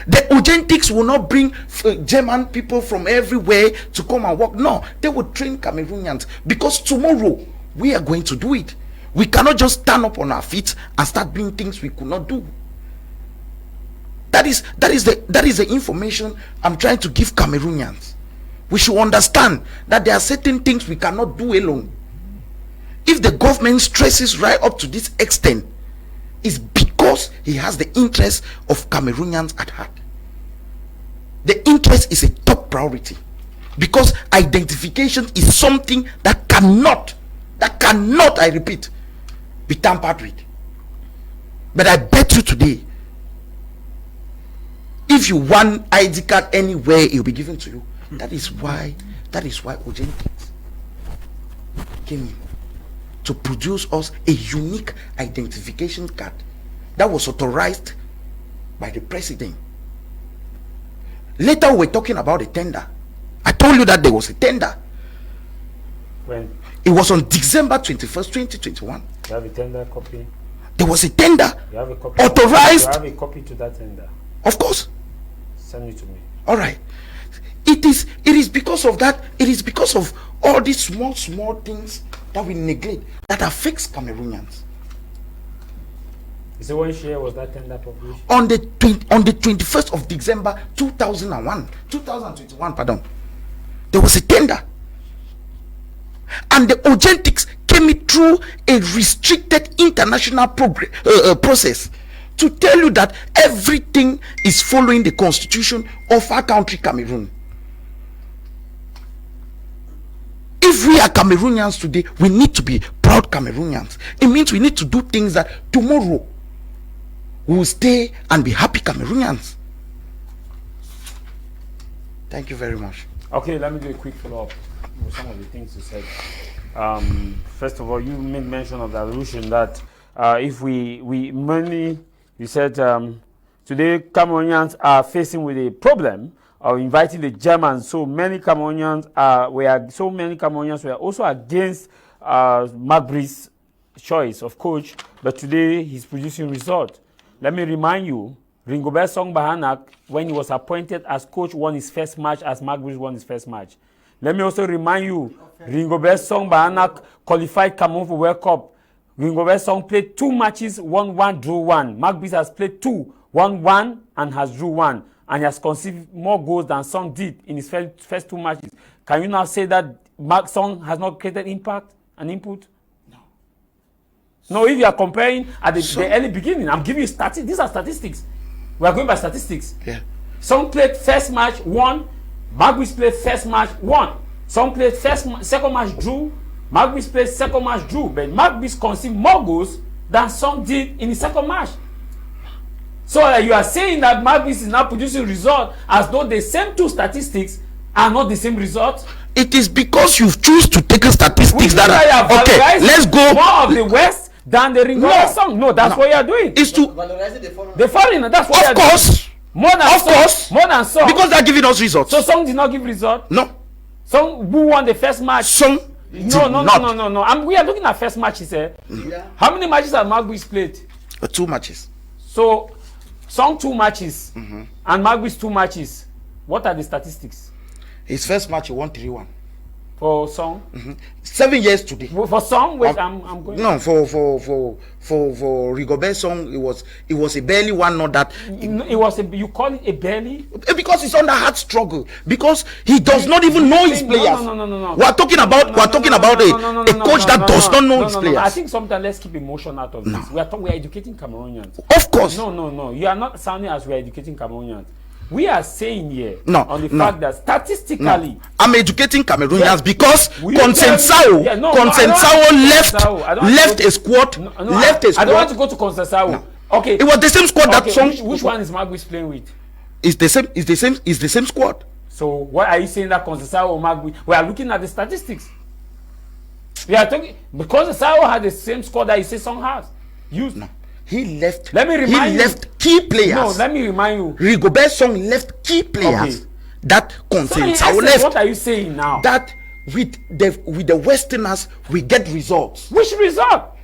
The Ojentics will not bring German people from everywhere to come and work. No, they will train Cameroonians, because tomorrow we are going to do it. We cannot just stand up on our feet and start doing things we could not do. That is the information I'm trying to give Cameroonians. We should understand that there are certain things we cannot do alone. If the government stresses right up to this extent, it's because he has the interest of Cameroonians at heart. The interest is a top priority, because identification is something that cannot, I repeat, be tampered with. But I bet you today, if you want ID card anywhere, it will be given to you. That is why Ojentics came in to produce us a unique identification card that was authorized by the president. Later we were talking about a tender. I told you that there was a tender. When? It was on December 21st, 2021. You have a tender copy? There was a tender. You have a copy? Authorized. You have a copy to that tender? Of course. Send it to me. All right. It is because of that. It is because of all these small things that we neglect that affects Cameroonians. So when share was that tender published? On the 21st of December 2021, pardon, there was a tender, and the Ojentics came through a restricted international process to tell you that everything is following the constitution of our country, Cameroon. If we are Cameroonians today, we need to be proud Cameroonians. It means we need to do things that tomorrow we will stay and be happy Cameroonians. Thank you very much. Okay, let me do a quick follow-up with some of the things you said. First of all, you made mention of the allusion that if we mainly, you said Today, Cameroonians are facing with a problem of inviting the Germans. So many Cameroonians were also against Magbri's choice of coach, but today he's producing results. Let me remind you, Rigobert Song Bahanak, when he was appointed as coach, won his first match as Magbri's won his first match. Let me also remind you, Rigobert Song Bahanak qualified Cameroon for World Cup. Rigobert Song played 2 matches, won 1, drew 1. Magbri's has played 2, won 1, and has drew 1. And he has conceded more goals than Song did in his first 2 matches. Can you now say that Song has not created impact and input? No, if you are comparing at the early beginning, I'm giving you statistics. These are statistics. We are going by statistics. Yeah. Song played first match, won. Magbri's played first match, won. Song played second match, drew. Magbri's played second match, drew. But Magbri's conceded more goals than Song did in the second match. So you are saying that Magbri's is now producing results as though the same 2 statistics are not the same results? It is because you choose to take statistics that are okay. Let's go more of the West than the Rigobert Song. No, that's what you are doing. It's to valorizing the foreigner. That's what you are doing. More than Song. Because they are giving us results. So Song did not give results. No. Song who won the first match. Song. No. We are looking at first matches. Yeah. How many matches have Magbri's played? 2 matches. So Song 2 matches and Magbri's 2 matches. What are the statistics? His first match he won 3-1. For Song? 7 years today. For Song? Wait, I'm going. No, for Rigobert Song, it was a barely 1, not that. It was you call it a barely? Because it's under hard struggle. Because he does not even know his players. No. We're talking about a coach that does not know his players. I think sometimes let's keep emotion out of this. We are educating Cameroonians. Of course. No. You are not sounding as we are educating Cameroonians. We are saying here on the fact that statistically, I'm educating Cameroonians because Consensao left a squad. I don't want to go to Consensao. Okay. It was the same squad that Song. Which one is Magbri's playing with? It's the same squad. So why are you saying that Consensao or Magri? We are looking at the statistics. We are talking because Consensao had the same squad that you say Song has. No. He left. Let me remind he left key players. No, let me remind you. Rigobert Song left key players. That Consensao left. What are you saying now? That with the Westerners we get results. Which result?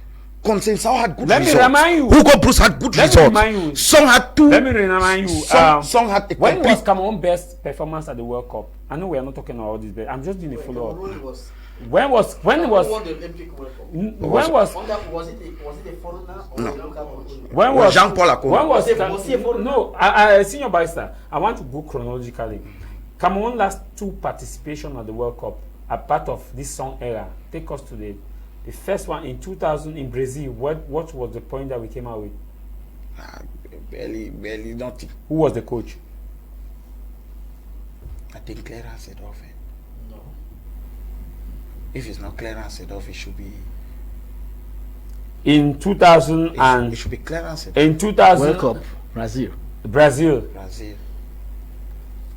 Consensao had good results. Let me remind you. Hugo Bruce had good results. Let me remind you. Song had 2. Let me remind you. Song had a when was Cameroon's best performance at the World Cup? I know we are not talking about all this, but I'm just doing a follow up. When was the Olympic World Cup? Was it a foreigner or a local coach? When was Jean-Paul Akon? When was he a foreigner? No, Senior Barrister, I want to go chronologically. Cameroon last 2 participation at the World Cup are part of this Song era. Take us to the first one in 2000 in Brazil. What was the point that we came out with? Barely nothing. Who was the coach? I think Clarence Seedorf. No. If it's not Clarence Seedorf, it should be. In 2000 it should be Clarence Seedorf. In 2000 World Cup, Brazil.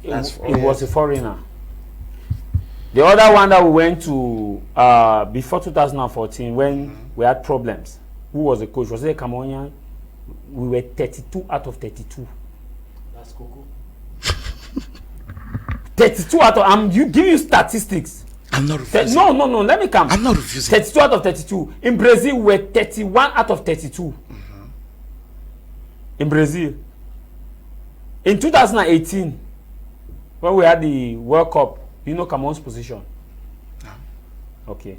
It was a foreigner. The other one that we went to before 2014 when we had problems. Who was the coach? Was it a Cameroonian? We were 32 out of 32. That's Coco. 32 out of. I'm giving you statistics. I'm not refusing. No. Let me come. I'm not refusing. 32 out of 32. In Brazil, we were 31 out of 32. In Brazil. In 2018, when we had the World Cup, you know Cameroon's position? No. Okay.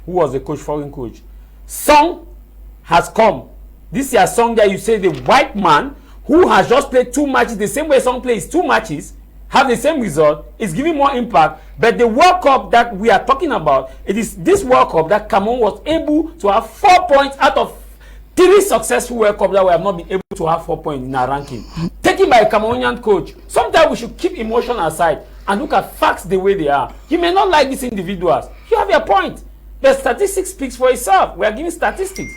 Who was the coach, foreign coach? Song has come. This year Song that you say the white man who has just played 2 matches, the same way Song plays 2 matches, have the same result, is giving more impact. But the World Cup that we are talking about, it is this World Cup that Cameroon was able to have 4 points out of 3 successful World Cup that we have not been able to have 4 points in our ranking. Taken by a Cameroonian coach. Sometimes we should keep emotion aside and look at facts the way they are. You may not like these individuals. You have your point. The statistics speaks for itself. We are giving statistics.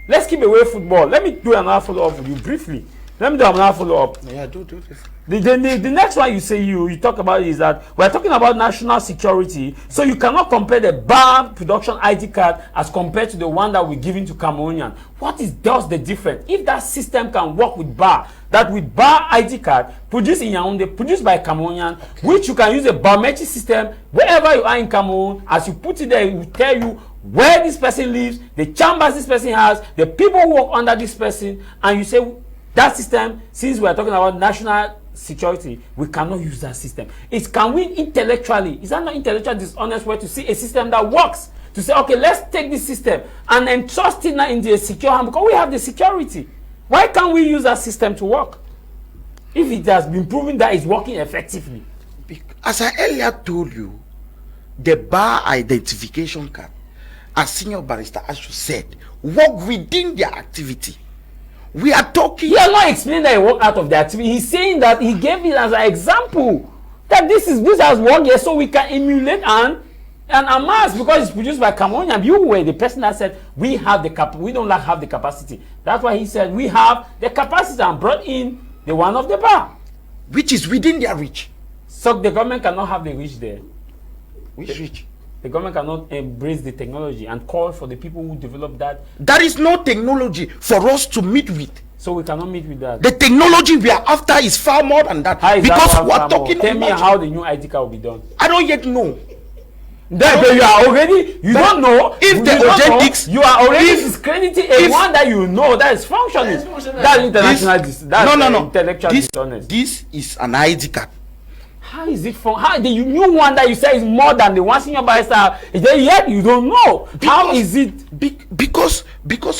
Let's keep away football. Let me do another follow-up with you briefly. Let me do another follow up. Yeah, do this. The next one you say you talk about is that we're talking about national security, so you cannot compare the bar production ID card as compared to the one that we're giving to Cameroonian. What is just the difference? If that system can work with bar, that with bar ID card produced in Yaoundé, produced by Cameroonian, which you can use a biometric system wherever you are in Cameroon, as you put it there, it will tell you where this person lives, the chambers this person has, the people who work under this person, and you say that system, since we are talking about national security, we cannot use that system. Can we intellectually, is that not intellectually dishonest way to see a system that works? To say, okay, let's take this system and entrust it now into a secure hand because we have the security. Why can't we use that system to work? If it has been proven that it's working effectively. As I earlier told you, the bar identification card, as Senior Barrister Ashu said, work within their activity. We are talking. He has not explained that he worked out of the activity. He's saying that he gave it as an example that this has worked here, so we can emulate and amass because it's produced by Cameroonian. You were the person that said we have the we don't have the capacity. That's why he said we have the capacity and brought in the one of the bar, which is within their reach. So the government cannot have the reach there. Which reach? The government cannot embrace the technology and call for the people who develop that. There is no technology for us to meet with. So we cannot meet with that. The technology we are after is far more than that. Because we're talking. Tell me how the new ID card will be done. I don't yet know. But you are already. You don't know if the authentics. You are already discrediting a one that you know that is functioning. That's international. That's intellectual dishonest. This is an ID card. How is it from? How the new one that you say is more than the one Senior Barrister? Yet you don't know. How is it? Because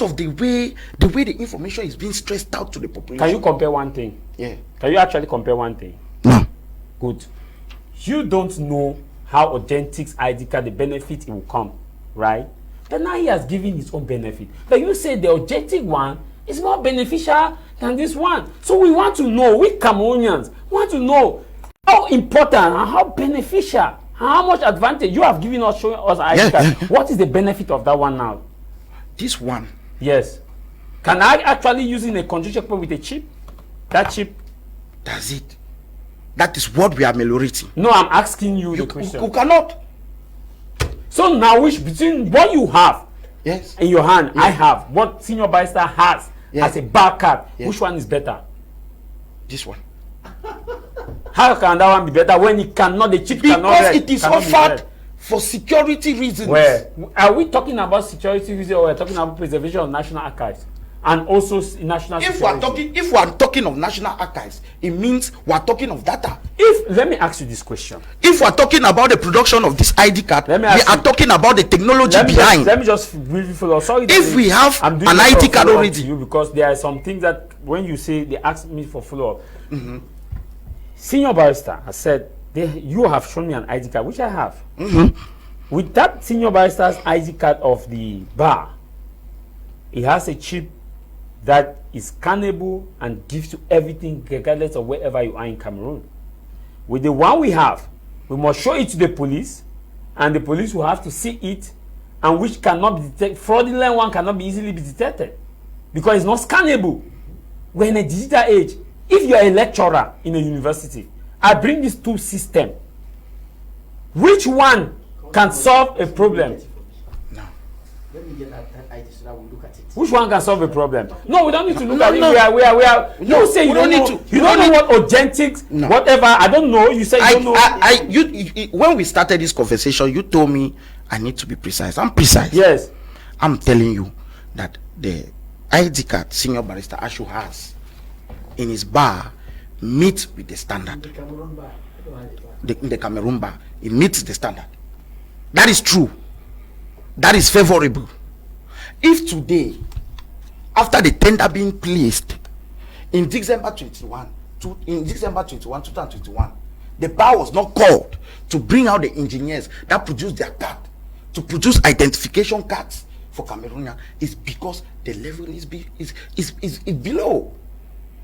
of the way the information is being stressed out to the population. Can you compare one thing? Yeah. Can you actually compare one thing? No. Good. You don't know how authentic ID card, the benefit it will come, right? But now he has given his own benefit. But you say the authentic one is more beneficial than this one. So we want to know, we Cameroonians want to know how important and how beneficial and how much advantage you have given us, showing us ID card. What is the benefit of that one now? This one. Yes. Can I actually use in a country check with a chip? That chip? That's it. That is what we are ameliorating. No, I'm asking you the question. You cannot. So now, which between what you have in your hand, I have, what Senior Barrister has as a bar card, which one is better? This one. How can that one be better when it cannot, the chip cannot? Because it is offered for security reasons. Where? Are we talking about security reasons or we're talking about preservation of national archives? And also national security? If we are talking of national archives, it means we are talking of data. Let me ask you this question. If we are talking about the production of this ID card, we are talking about the technology behind. Let me just briefly follow. Sorry, if we have an ID card already. You because there are some things that when you say they ask me for follow-up. Senior Barrister has said, you have shown me an ID card, which I have. With that Senior Barrister's ID card of the bar, it has a chip that is scannable and gives you everything regardless of wherever you are in Cameroon. With the one we have, we must show it to the police, and the police will have to see it, and which cannot be detected. Fraudulent one cannot be easily be detected because it's not scannable. We're in a digital age. If you're a lecturer in a university, I bring these two systems. Which one can solve a problem? No. Let me get that ID so that we look at it. Which one can solve a problem? No, we don't need to look at it. We are. You say you don't know. You don't know what authentic, whatever. I don't know. You say you don't know. When we started this conversation, you told me I need to be precise. I'm precise. Yes. I'm telling you that the ID card Senior Barrister Ashu has in his bar meets with the standard. The Cameroon bar. The Cameroon bar, it meets the standard. That is true. That is favorable. If today, after the tender being placed in December 21, 2021, the bar was not called to bring out the engineers that produced their card to produce identification cards for Cameroonian, is because the level is below.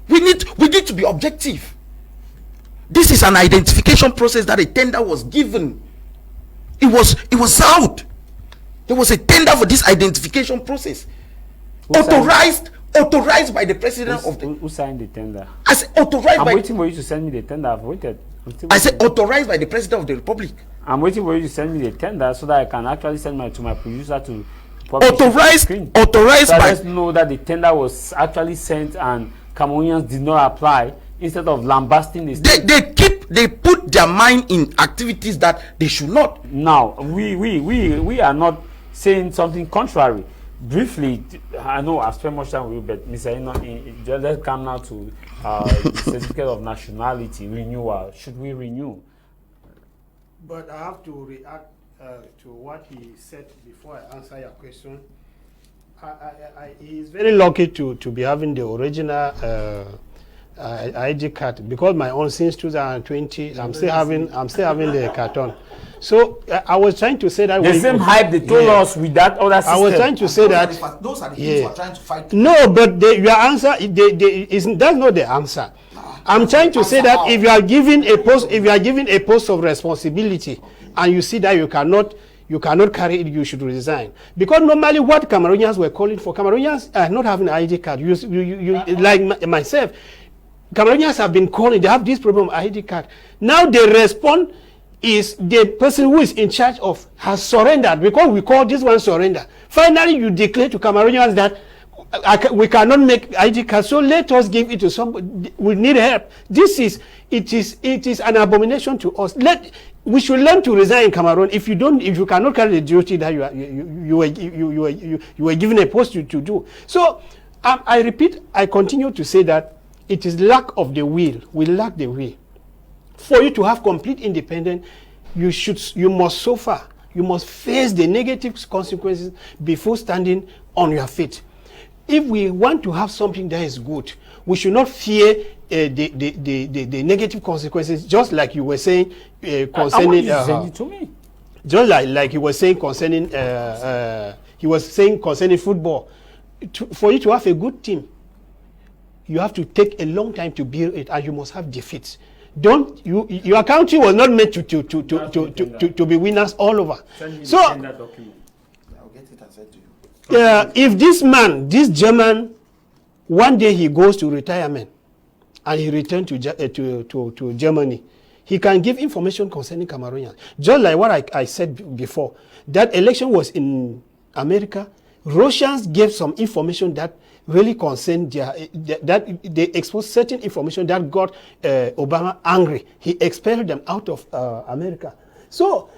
We need to be objective. This is an identification process that a tender was given. It was out. There was a tender for this identification process, authorized Authorized by the president of the. Who signed the tender? I said authorized I'm by. waiting for you to send me the tender. I've waited. I said authorized by the president of the republic. I'm waiting for you to send me the tender so that I can actually send to my producer to publish Authorized so by. let's know that the tender was actually sent and Cameroonians did not apply instead of lambasting the state. They put their mind in activities that they should not. Now we are not saying something contrary. Briefly, I know I've spent much time with you, but Mr. Ino, let's come now to the certificate of nationality renewal. Should we renew? But I have to react to what he said before I answer your question. He is very lucky to be having the original ID card, because my own since 2020 I'm still having the carton. So I was trying to say that the same hype they told us with that other system. I was trying to say that those are the things we're trying to fight. No, but your answer that's not the answer. I'm trying to say that if you are given a post of responsibility and you see that you cannot carry it, you should resign. Because normally what Cameroonians were calling for, Cameroonians are not having an ID card. You like myself, Cameroonians have been calling, they have this problem of ID card. Now they respond is the person who is in charge of has surrendered, because we call this one surrender. Finally, you declare to Cameroonians that we cannot make ID cards, so let us give it to somebody. We need help. It is an abomination to us. We should learn to resign in Cameroon. If you cannot carry the duty that you were given a post to do. So I repeat, I continue to say that it is lack of the will. We lack the will. For you to have complete independence, you must suffer. You must face the negative consequences before standing on your feet. If we want to have something that is good, we should not fear the negative consequences, just like you were saying concerning. Just like you were saying concerning. He was saying concerning football. For you to have a good team, you have to take a long time to build it, and you must have defeats. Your country was not meant to be winners all over. So, I'll get it and send to you. If this German, one day he goes to retirement and he returns to Germany, he can give information concerning Cameroonians. Just like what I said before, that election was in America. Russians gave some information that really concerned that they exposed certain information that got Obama angry. He expelled them out of America. So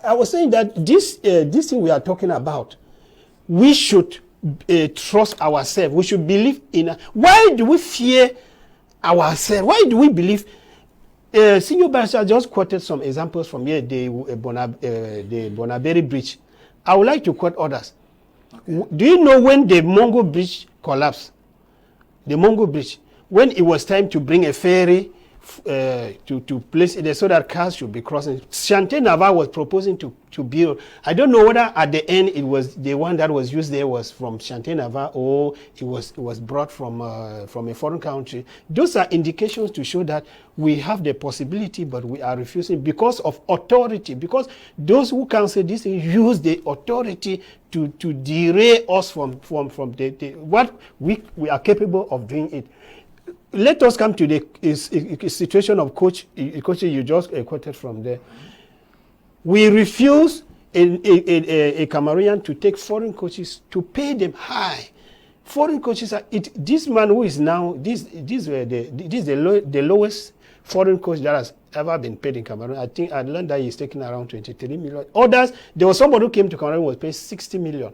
I was saying that this thing we are talking about, we should trust ourselves. We should believe in. Why do we fear ourselves? Why do we believe? Senior Barrister just quoted some examples from here, the Bonaberi Bridge. I would like to quote others. Okay. Do you know when the Mongo Bridge collapsed? The Mongo Bridge, when it was time to bring a ferry to place it there so that cars should be crossing, Chanté Navarre was proposing to build. I don't know whether at the end it was the one that was used there was from Chanté Navarre or it was brought from a foreign country. Those are indications to show that we have the possibility, but we are refusing because of authority. Because those who can say this thing use the authority to derail us from what we are capable of doing it. Let us come to the situation of coach you just quoted from there. We refuse a Cameroonian to take foreign coaches to pay them high. Foreign coaches are this man who is now this the lowest foreign coach that has ever been paid in Cameroon. I think I learned that he's taking around 23 million. Others, there was somebody who came to Cameroon was paid 60 million.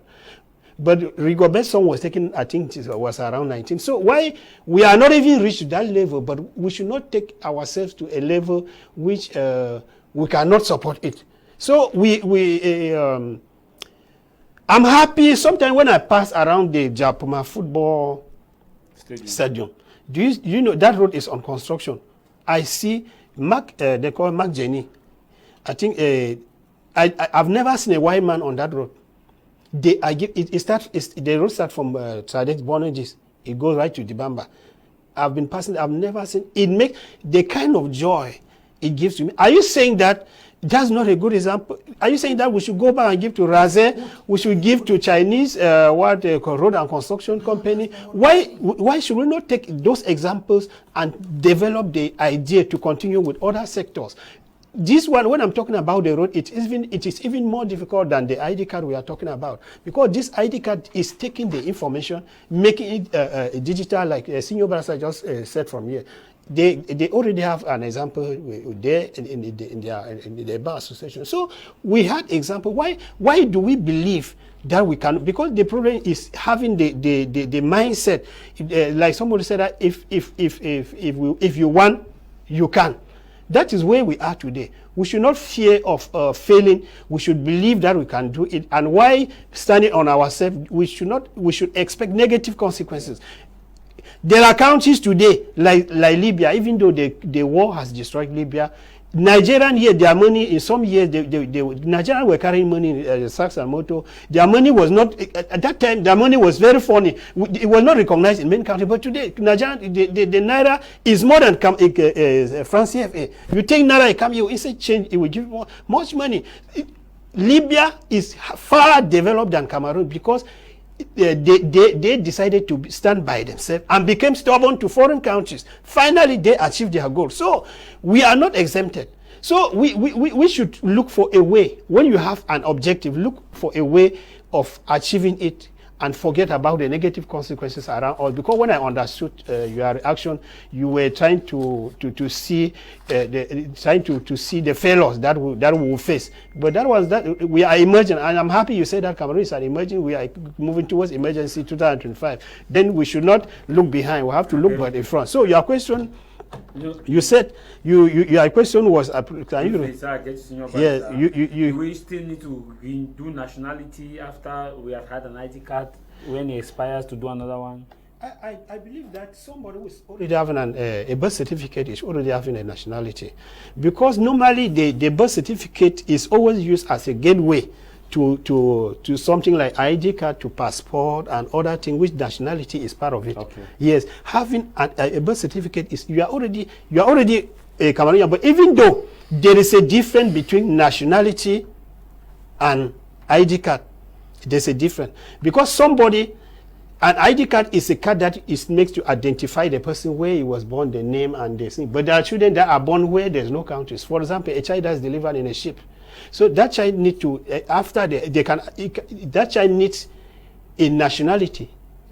But Rigobert's son was taken, I think it was around 19. So why we are not even reached that level, but we should not take ourselves to a level which we cannot support it. So I'm happy sometimes when I pass around the Japoma football stadium. Do you know that road is on construction? I see they call Mark Jenny. I think I've never seen a white man on that road. The road starts from Tradex Bonagis. It goes right to Dibamba. I've been passing. I've never seen it. Make the kind of joy it gives to me. Are you saying that That's not a good example. Are you saying that we should go back and give to Raze? We should give to Chinese road and construction company? Why should we not take those examples and develop the idea to continue with other sectors? This one, when I'm talking about the road, it is even more difficult than the ID card we are talking about, because this ID card is taking the information, making it digital, like Senior Barasa just said from here. They already have an example there in the bar association. So we had example. Why do we believe that we can? Because the problem is having the mindset. Like somebody said that if you want, you can. That is where we are today. We should not fear of failing. We should believe that we can do it. And why standing on ourselves? We should expect negative consequences. There are countries today like Libya, even though the war has destroyed Libya. Nigerian here, their money in some years, Nigerians were carrying money in sacks and motor. Their money was not, at that time, their money was very funny. It was not recognized in many countries. But today, Nigerian, the Naira is more than France CFA. You take Naira, it come here, it's a change, it will give much money. Libya is far developed than Cameroon because they decided to stand by themselves and became stubborn to foreign countries. Finally, they achieved their goal. So we are not exempted. So we should look for a way. When you have an objective, look for a way of achieving it and forget about the negative consequences around us. Because when I understood your reaction, you were trying to see the failures that we will face. But that we are emerging, and I'm happy you said that Cameroon is emerging. We are moving towards emergency 2025. Then we should not look behind. We have to look back in front. So your question. You said your question was we still need to do nationality after we have had an ID card when it expires to do another one. I believe that somebody who is already having a birth certificate is already having a nationality, because normally the birth certificate is always used as a gateway to something like ID card, to passport and other things, which nationality is part of it. Okay. Yes, having a birth certificate is you are already a Cameroonian. But even though there is a difference between nationality and ID card, there's a difference, because an ID card is a card that is makes to identify the person where he was born, the name and the thing. But there are children that are born where there's no countries. For example, a child that's delivered in a ship. So that child needs to that child needs a nationality.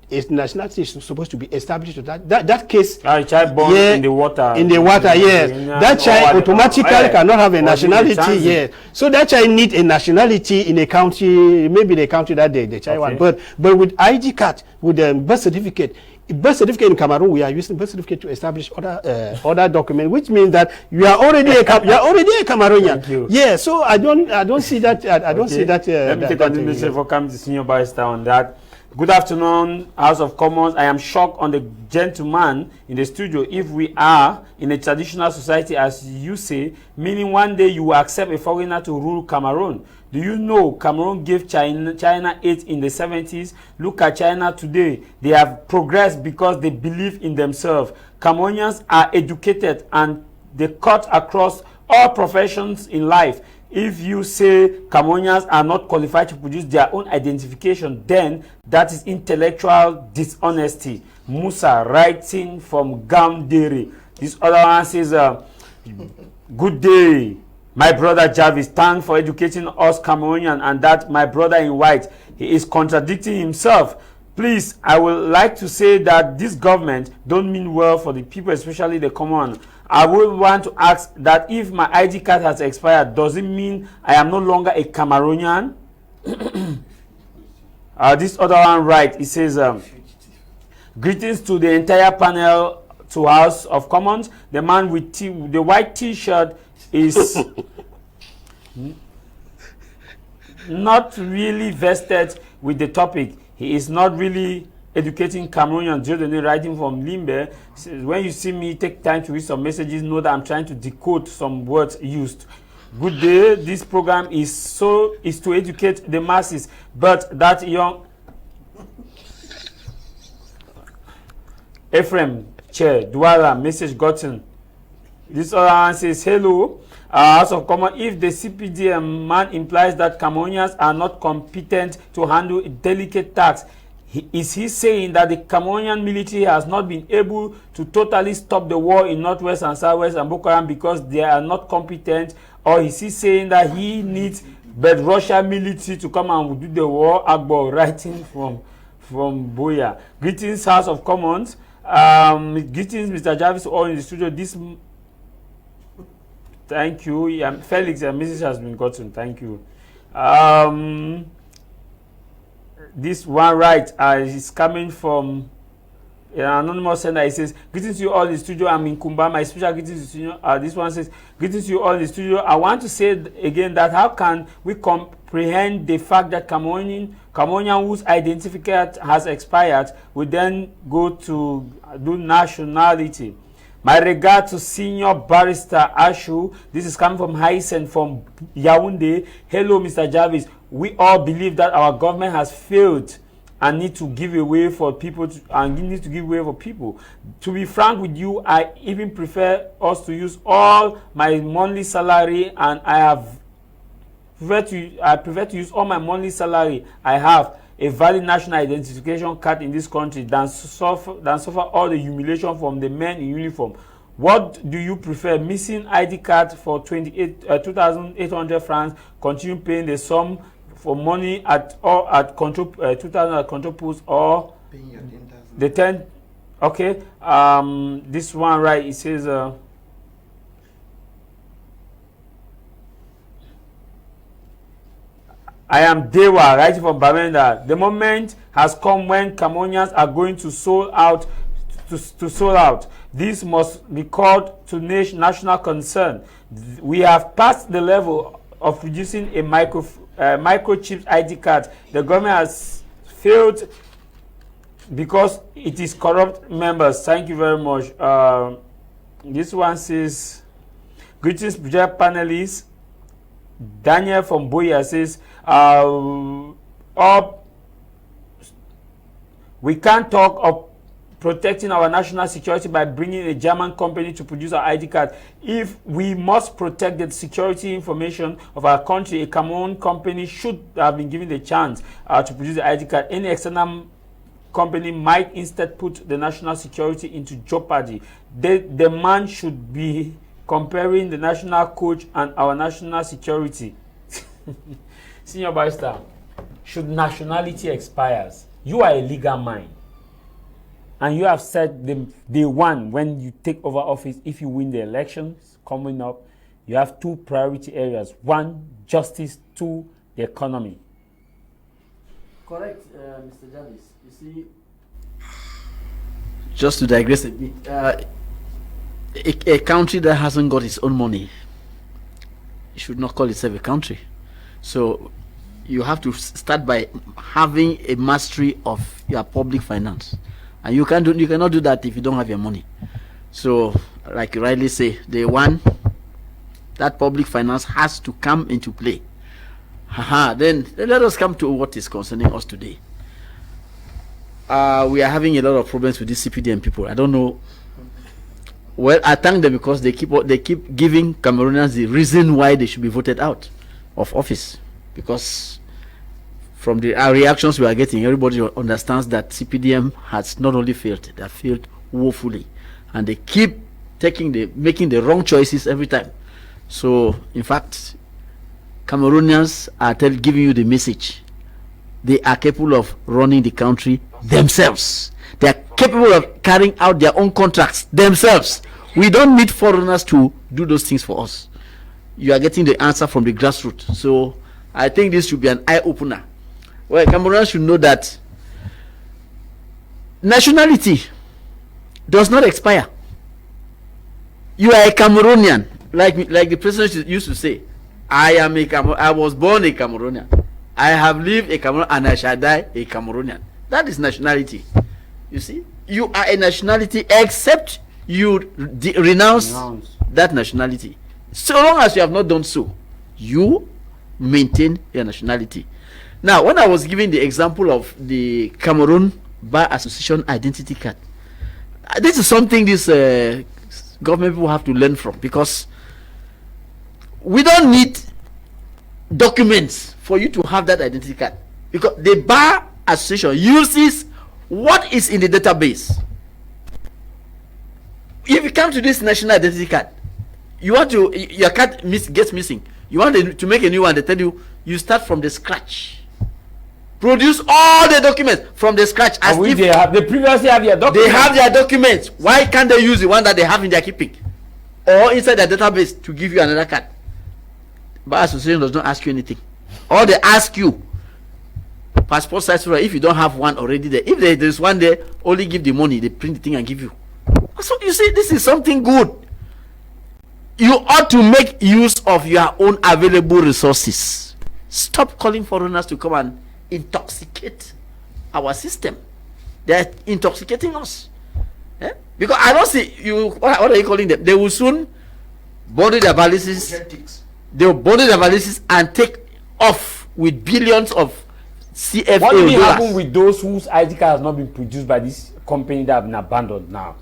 Its nationality is supposed to be established. That case, a child born in the water. In the water, yes. That child automatically cannot have a nationality. Yes. So that child needs a nationality in a country, maybe the country that the child wants. But with ID card, with the birth certificate in Cameroon, we are using birth certificate to establish other document, which means that you are already a Cameroonian. Yeah. So I don't see that. I don't see that. Let me take continuation for coming to Senior Barrister on that. Good afternoon, House of Commons. I am shocked on the gentleman in the studio. If we are in a traditional society, as you say, meaning one day you will accept a foreigner to rule Cameroon. Do you know Cameroon gave China aid in the 70s? Look at China today. They have progressed because they believe in themselves. Cameroonians are educated and they cut across all professions in life. If you say Cameroonians are not qualified to produce their own identification, then that is intellectual dishonesty. Musa writing from Gamdere. This other one says, good day, my brother Jarvis. Thanks for educating us Cameroonian, and that my brother in white, he is contradicting himself. Please, I would like to say that this government don't mean well for the people, especially the common. I would want to ask that if my ID card has expired, does it mean I am no longer a Cameroonian? This other one, right, it says, greetings to the entire panel, to House of Commons. The man with the white t-shirt is not really vested with the topic. He is not really educating Cameroonians. Jordan writing from Limbe. When you see me take time to read some messages, know that I'm trying to decode some words used. Good day. This program is to educate the masses, but that young Ephraim Chair Douala message gotten This other one says, hello, House of Commons, if the CPDM man implies that Cameroonians are not competent to handle a delicate task, is he saying that the Cameroonian military has not been able to totally stop the war in Northwest and Southwest and Boko Haram because they are not competent? Or is he saying that he needs but Russia military to come and do the war? Agbo writing from Boya. Greetings, House of Commons. Greetings, Mr. Jarvis, all in the studio. Thank you. Yeah, Felix, a message has been gotten. Thank you. This one is coming from an anonymous sender. It says, greetings to you all in the studio. I'm in Kumba. My special greetings to you. This one says, greetings to you all in the studio. I want to say again that how can we comprehend the fact that Cameroonian whose identification has expired will then go to do nationality. My regard to Senior Barrister Ashu. This is coming from Hysen from Yaoundé. Hello, Mr. Jarvis. We all believe that our government has failed and need to give away for people. To be frank with you, I even prefer us to use all my monthly salary, and I prefer to use all my monthly salary I have a valid national identification card in this country than suffer all the humiliation from the men in uniform. What do you prefer? Missing ID card for 2,800 francs, continue paying the sum for money at control 2,000 at control post, or the 10? Okay. This one, right? It says I am Dewa, writing from Bamenda. The moment has come when Cameroonians are going to sold out. This must be called to national concern. We have passed the level of producing a microchip ID card. The government has failed because it is corrupt members. Thank you very much. This one says, greetings, panelists. Daniel from Boya says, we can't talk of protecting our national security by bringing a German company to produce our ID card. If we must protect the security information of our country, a Cameroon company should have been given the chance to produce the ID card. Any external company might instead put the national security into jeopardy. The man should be comparing the national coach and our national security. Senior Barrister, should nationality expires? You are a legal mind. And you have said the one, when you take over office, if you win the elections coming up, you have two priority areas. One, justice. Two, the economy. Correct, Mr. Jarvis. You see, just to digress a bit, a country that hasn't got its own money should not call itself a country. So you have to start by having a mastery of your public finance. And you cannot do that if you don't have your money. So, like you rightly say, that public finance has to come into play. Then let us come to what is concerning us today. We are having a lot of problems with these CPDM people. I don't know. Well, I thank them because they keep giving Cameroonians the reason why they should be voted out of office. Because from the reactions we are getting, everybody understands that CPDM has not only failed, they have failed woefully, and they keep making the wrong choices every time. So, in fact, Cameroonians are giving you the message: they are capable of running the country themselves. They are capable of carrying out their own contracts themselves. We don't need foreigners to do those things for us. You are getting the answer from the grassroots. So, I think this should be an eye-opener. Well, Cameroonians should know that nationality does not expire. You are a Cameroonian, like the president used to say. I was born a Cameroonian. I have lived a Cameroonian, and I shall die a Cameroonian. That is nationality. You see, you are a nationality except you renounce that nationality. So long as you have not done so, you maintain your nationality. Now, when I was giving the example of the Cameroon Bar Association identity card, this is something this government people have to learn from, because we don't need documents for you to have that identity card, because the Bar Association uses what is in the database. If you come to this national identity card, you want to, your card gets missing, you want to make a new one, they tell you, you start from the scratch. Produce all the documents from the scratch. As if they previously have their documents. They have their documents. Why can't they use the one that they have in their keeping or inside their database to give you another card? Bar Association does not ask you anything. All they ask you, passport size photo. If you don't have one already there, if there is one there, only give the money. They print the thing and give you. So you see, this is something good. You ought to make use of your own available resources. Stop calling foreigners to come and intoxicate our system. They are intoxicating us. Because I don't see you. What are you calling them? They will soon bundle their valises. They will bundle their valises and take off with billions of CFA. What will happen with those whose ID card has not been produced by this company that have been abandoned now?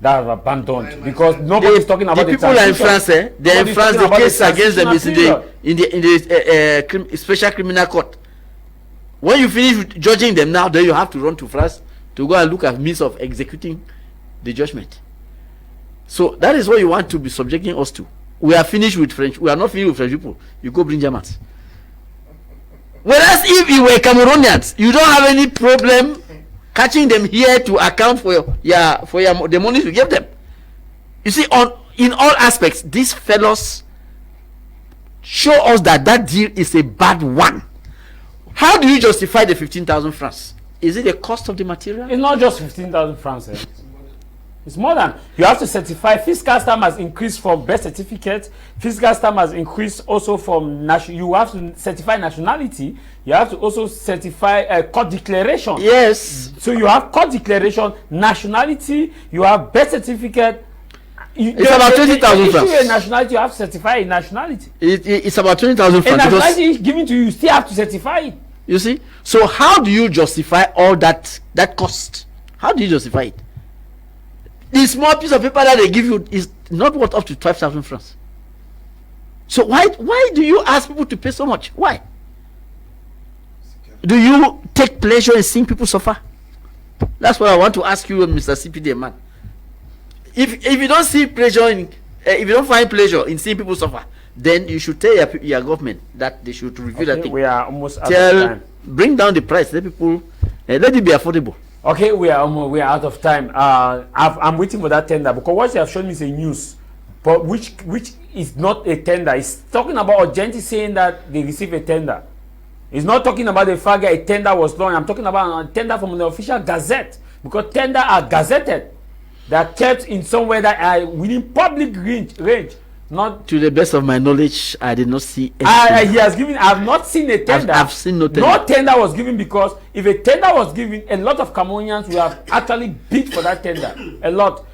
That have abandoned because nobody is talking about the people are in France. They are in France. The case against them is in the special criminal court. When you finish judging them now, then you have to run to France to go and look at means of executing the judgment. So that is what you want to be subjecting us to. We are finished with French. We are not finished with French people. You go bring Germans. Whereas if you were Cameroonians, you don't have any problem catching them here to account for the money you give them. You see, in all aspects, these fellows show us that deal is a bad one. How do you justify the 15,000 francs? Is it the cost of the material? It's not just 15,000 francs. It's more than. You have to certify. Fiscal stamp has increased from birth certificate. Fiscal stamp has increased also from you have to certify nationality. You have to also certify a court declaration. Yes. So you have court declaration, nationality. You have birth certificate. It's about 20,000 francs. If you nationality, you have to certify a nationality. It's about 20,000 francs. A nationality is given to you. You still have to certify it. You see. So how do you justify all that cost? How do you justify it? The small piece of paper that they give you is not worth up to 12,000 francs. So why do you ask people to pay so much? Why? Do you take pleasure in seeing people suffer? That's what I want to ask you, Mr. CPD man. If you don't see pleasure in, if you don't find pleasure in seeing people suffer, then you should tell your government that they should review that thing. We are almost out of time. Bring down the price. Let people, let it be affordable. Okay, we are out of time. I'm waiting for that tender because what you have shown me is a news, but which is not a tender. It's talking about Urgenti saying that they receive a tender. It's not talking about the fact that a tender was done. I'm talking about a tender from the official gazette because tender are gazetted. They are kept in somewhere that are within public range. Not to the best of my knowledge, I did not see anything. He has given. I have not seen a tender. I've seen no tender. No tender was given because if a tender was given, a lot of Cameroonians would have actually bid for that tender. A lot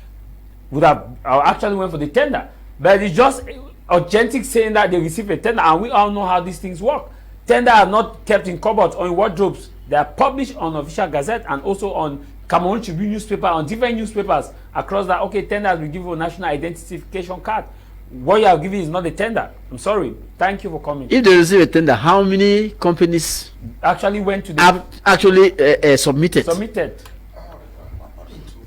would have actually went for the tender. But it's just authentic saying that they receive a tender, and we all know how these things work. Tender are not kept in cupboards or in wardrobes. They are published on official gazette and also on Cameroon Tribune newspaper, on different newspapers across that. Okay, tender has been given for national identification card. What you are giving is not a tender. I'm sorry. Thank you for coming. If they receive a tender, how many companies actually went to the have actually submitted?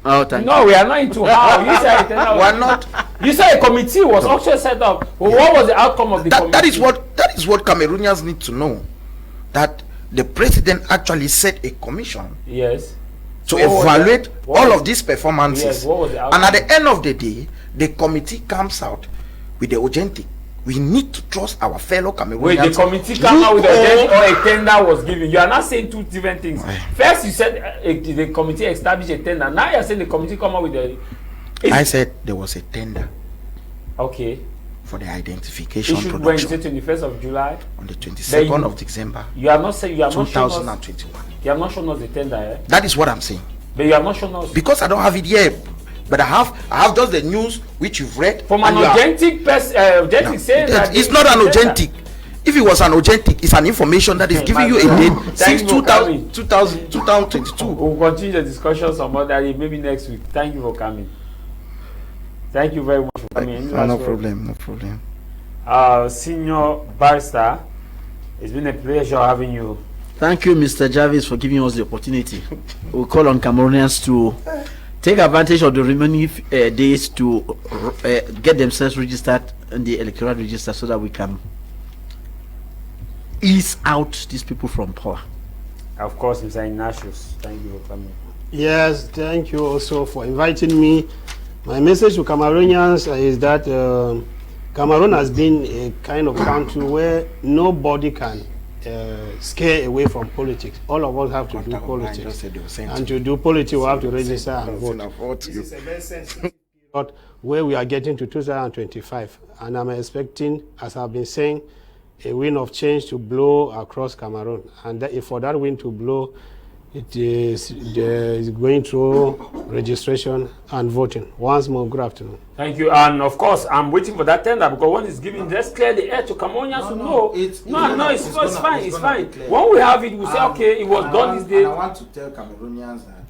Oh, thank you. We are not into how. You said a tender. We are not. You said a committee was actually set up. Well, what was the outcome of the committee? That is what Cameroonians need to know. That the president actually set a commission. Yes. To evaluate all of these performances. Yes, what was the outcome? And at the end of the day, the committee comes out with the authentic. We need to trust our fellow Cameroonians. Wait, the committee came out with the authentic or a tender was given? You are not saying two different things. First, you said the committee established a tender. Now you are saying the committee come out with the. I said there was a tender. Okay. For the identification production. When you say 21st of July? On the 22nd of December. You are not saying you are 2021. Not shown us, you have not shown us the tender, eh? That is what I'm saying. But you have not shown us. Because I don't have it here. But I have just the news which you've read. From an authentic person, authentic saying that it's not an authentic. If it was an authentic, it's an information that is giving you a date since 2022. We'll continue the discussion some other day, maybe next week. Thank you for coming. Thank you very much for coming. No problem, no problem. Senior barrister, it's been a pleasure having you. Thank you, Mr. Jarvis, for giving us the opportunity. We'll call on Cameroonians to take advantage of the remaining days to get themselves registered in the electoral register so that we can ease out these people from power. Of course, Mr. Ignatius, thank you for coming. Yes, thank you also for inviting me. My message to Cameroonians is that Cameroon has been a kind of country where nobody can scare away from politics. All of us have to do politics. And to do politics, we have to register and vote. This is a very sensitive period where we are getting to 2025. And I'm expecting, as I've been saying, a wind of change to blow across Cameroon. And that, if for that wind to blow, it is going through registration and voting. Once more, good afternoon. Thank you. And of course, I'm waiting for that tender because one is giving, let's clear the air to Cameroonians to know. It's fine, it's fine. When we have it, we say, okay, it was done this day. I want to tell Cameroonians that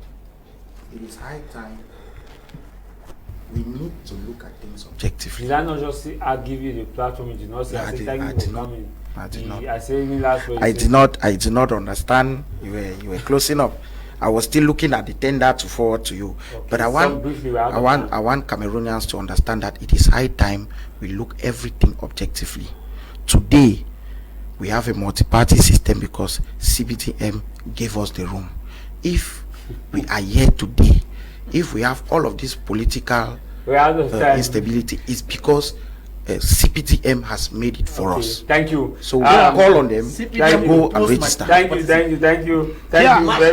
it is high time we need to look at things objectively. Did I not just say, I'll give you the platform? You did not say, I did not. I did not. I said in last way. I did not understand. You were closing up. I was still looking at the tender to forward to you. Okay, but I want Cameroonians to understand that it is high time we look everything objectively. Today, we have a multi-party system because CBTM gave us the room. If we are here today, if we have all of this political instability, it's because CPTM has made it for us. Thank you. So we call on them. Go and register. Thank you very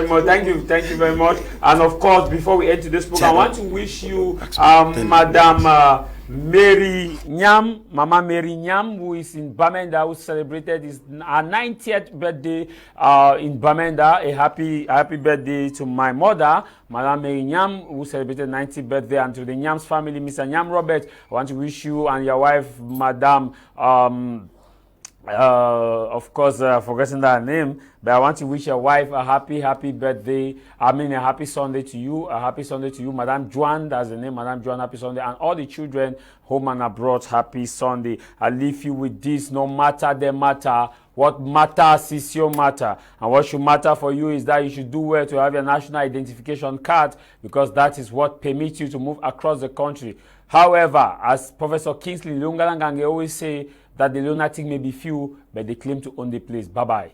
much. Thank you very much. And of course, before we end today's program, I want to wish you, Madam Mary Nyam, Mama Mary Nyam, who is in Bamenda, who celebrated her 90th birthday in Bamenda. A happy birthday to my mother, Madam Mary Nyam, who celebrated 90th birthday, and to the Nyam's family, Mr. Nyam Robert. I want to wish you and your wife, Madam, of course, forgetting that name, but I want to wish your wife a happy birthday. I mean, a happy Sunday to you. A happy Sunday to you, Madam Juan. That's the name, Madam Juan. Happy Sunday, and all the children home and abroad. Happy Sunday. I leave you with this: no matter the matter, what matters is your matter, and what should matter for you is that you should do well to have your national identification card, because that is what permits you to move across the country. However, as Professor Kingsley Lungalangange always say, that the lunatic may be few, but they claim to own the place. Bye-bye.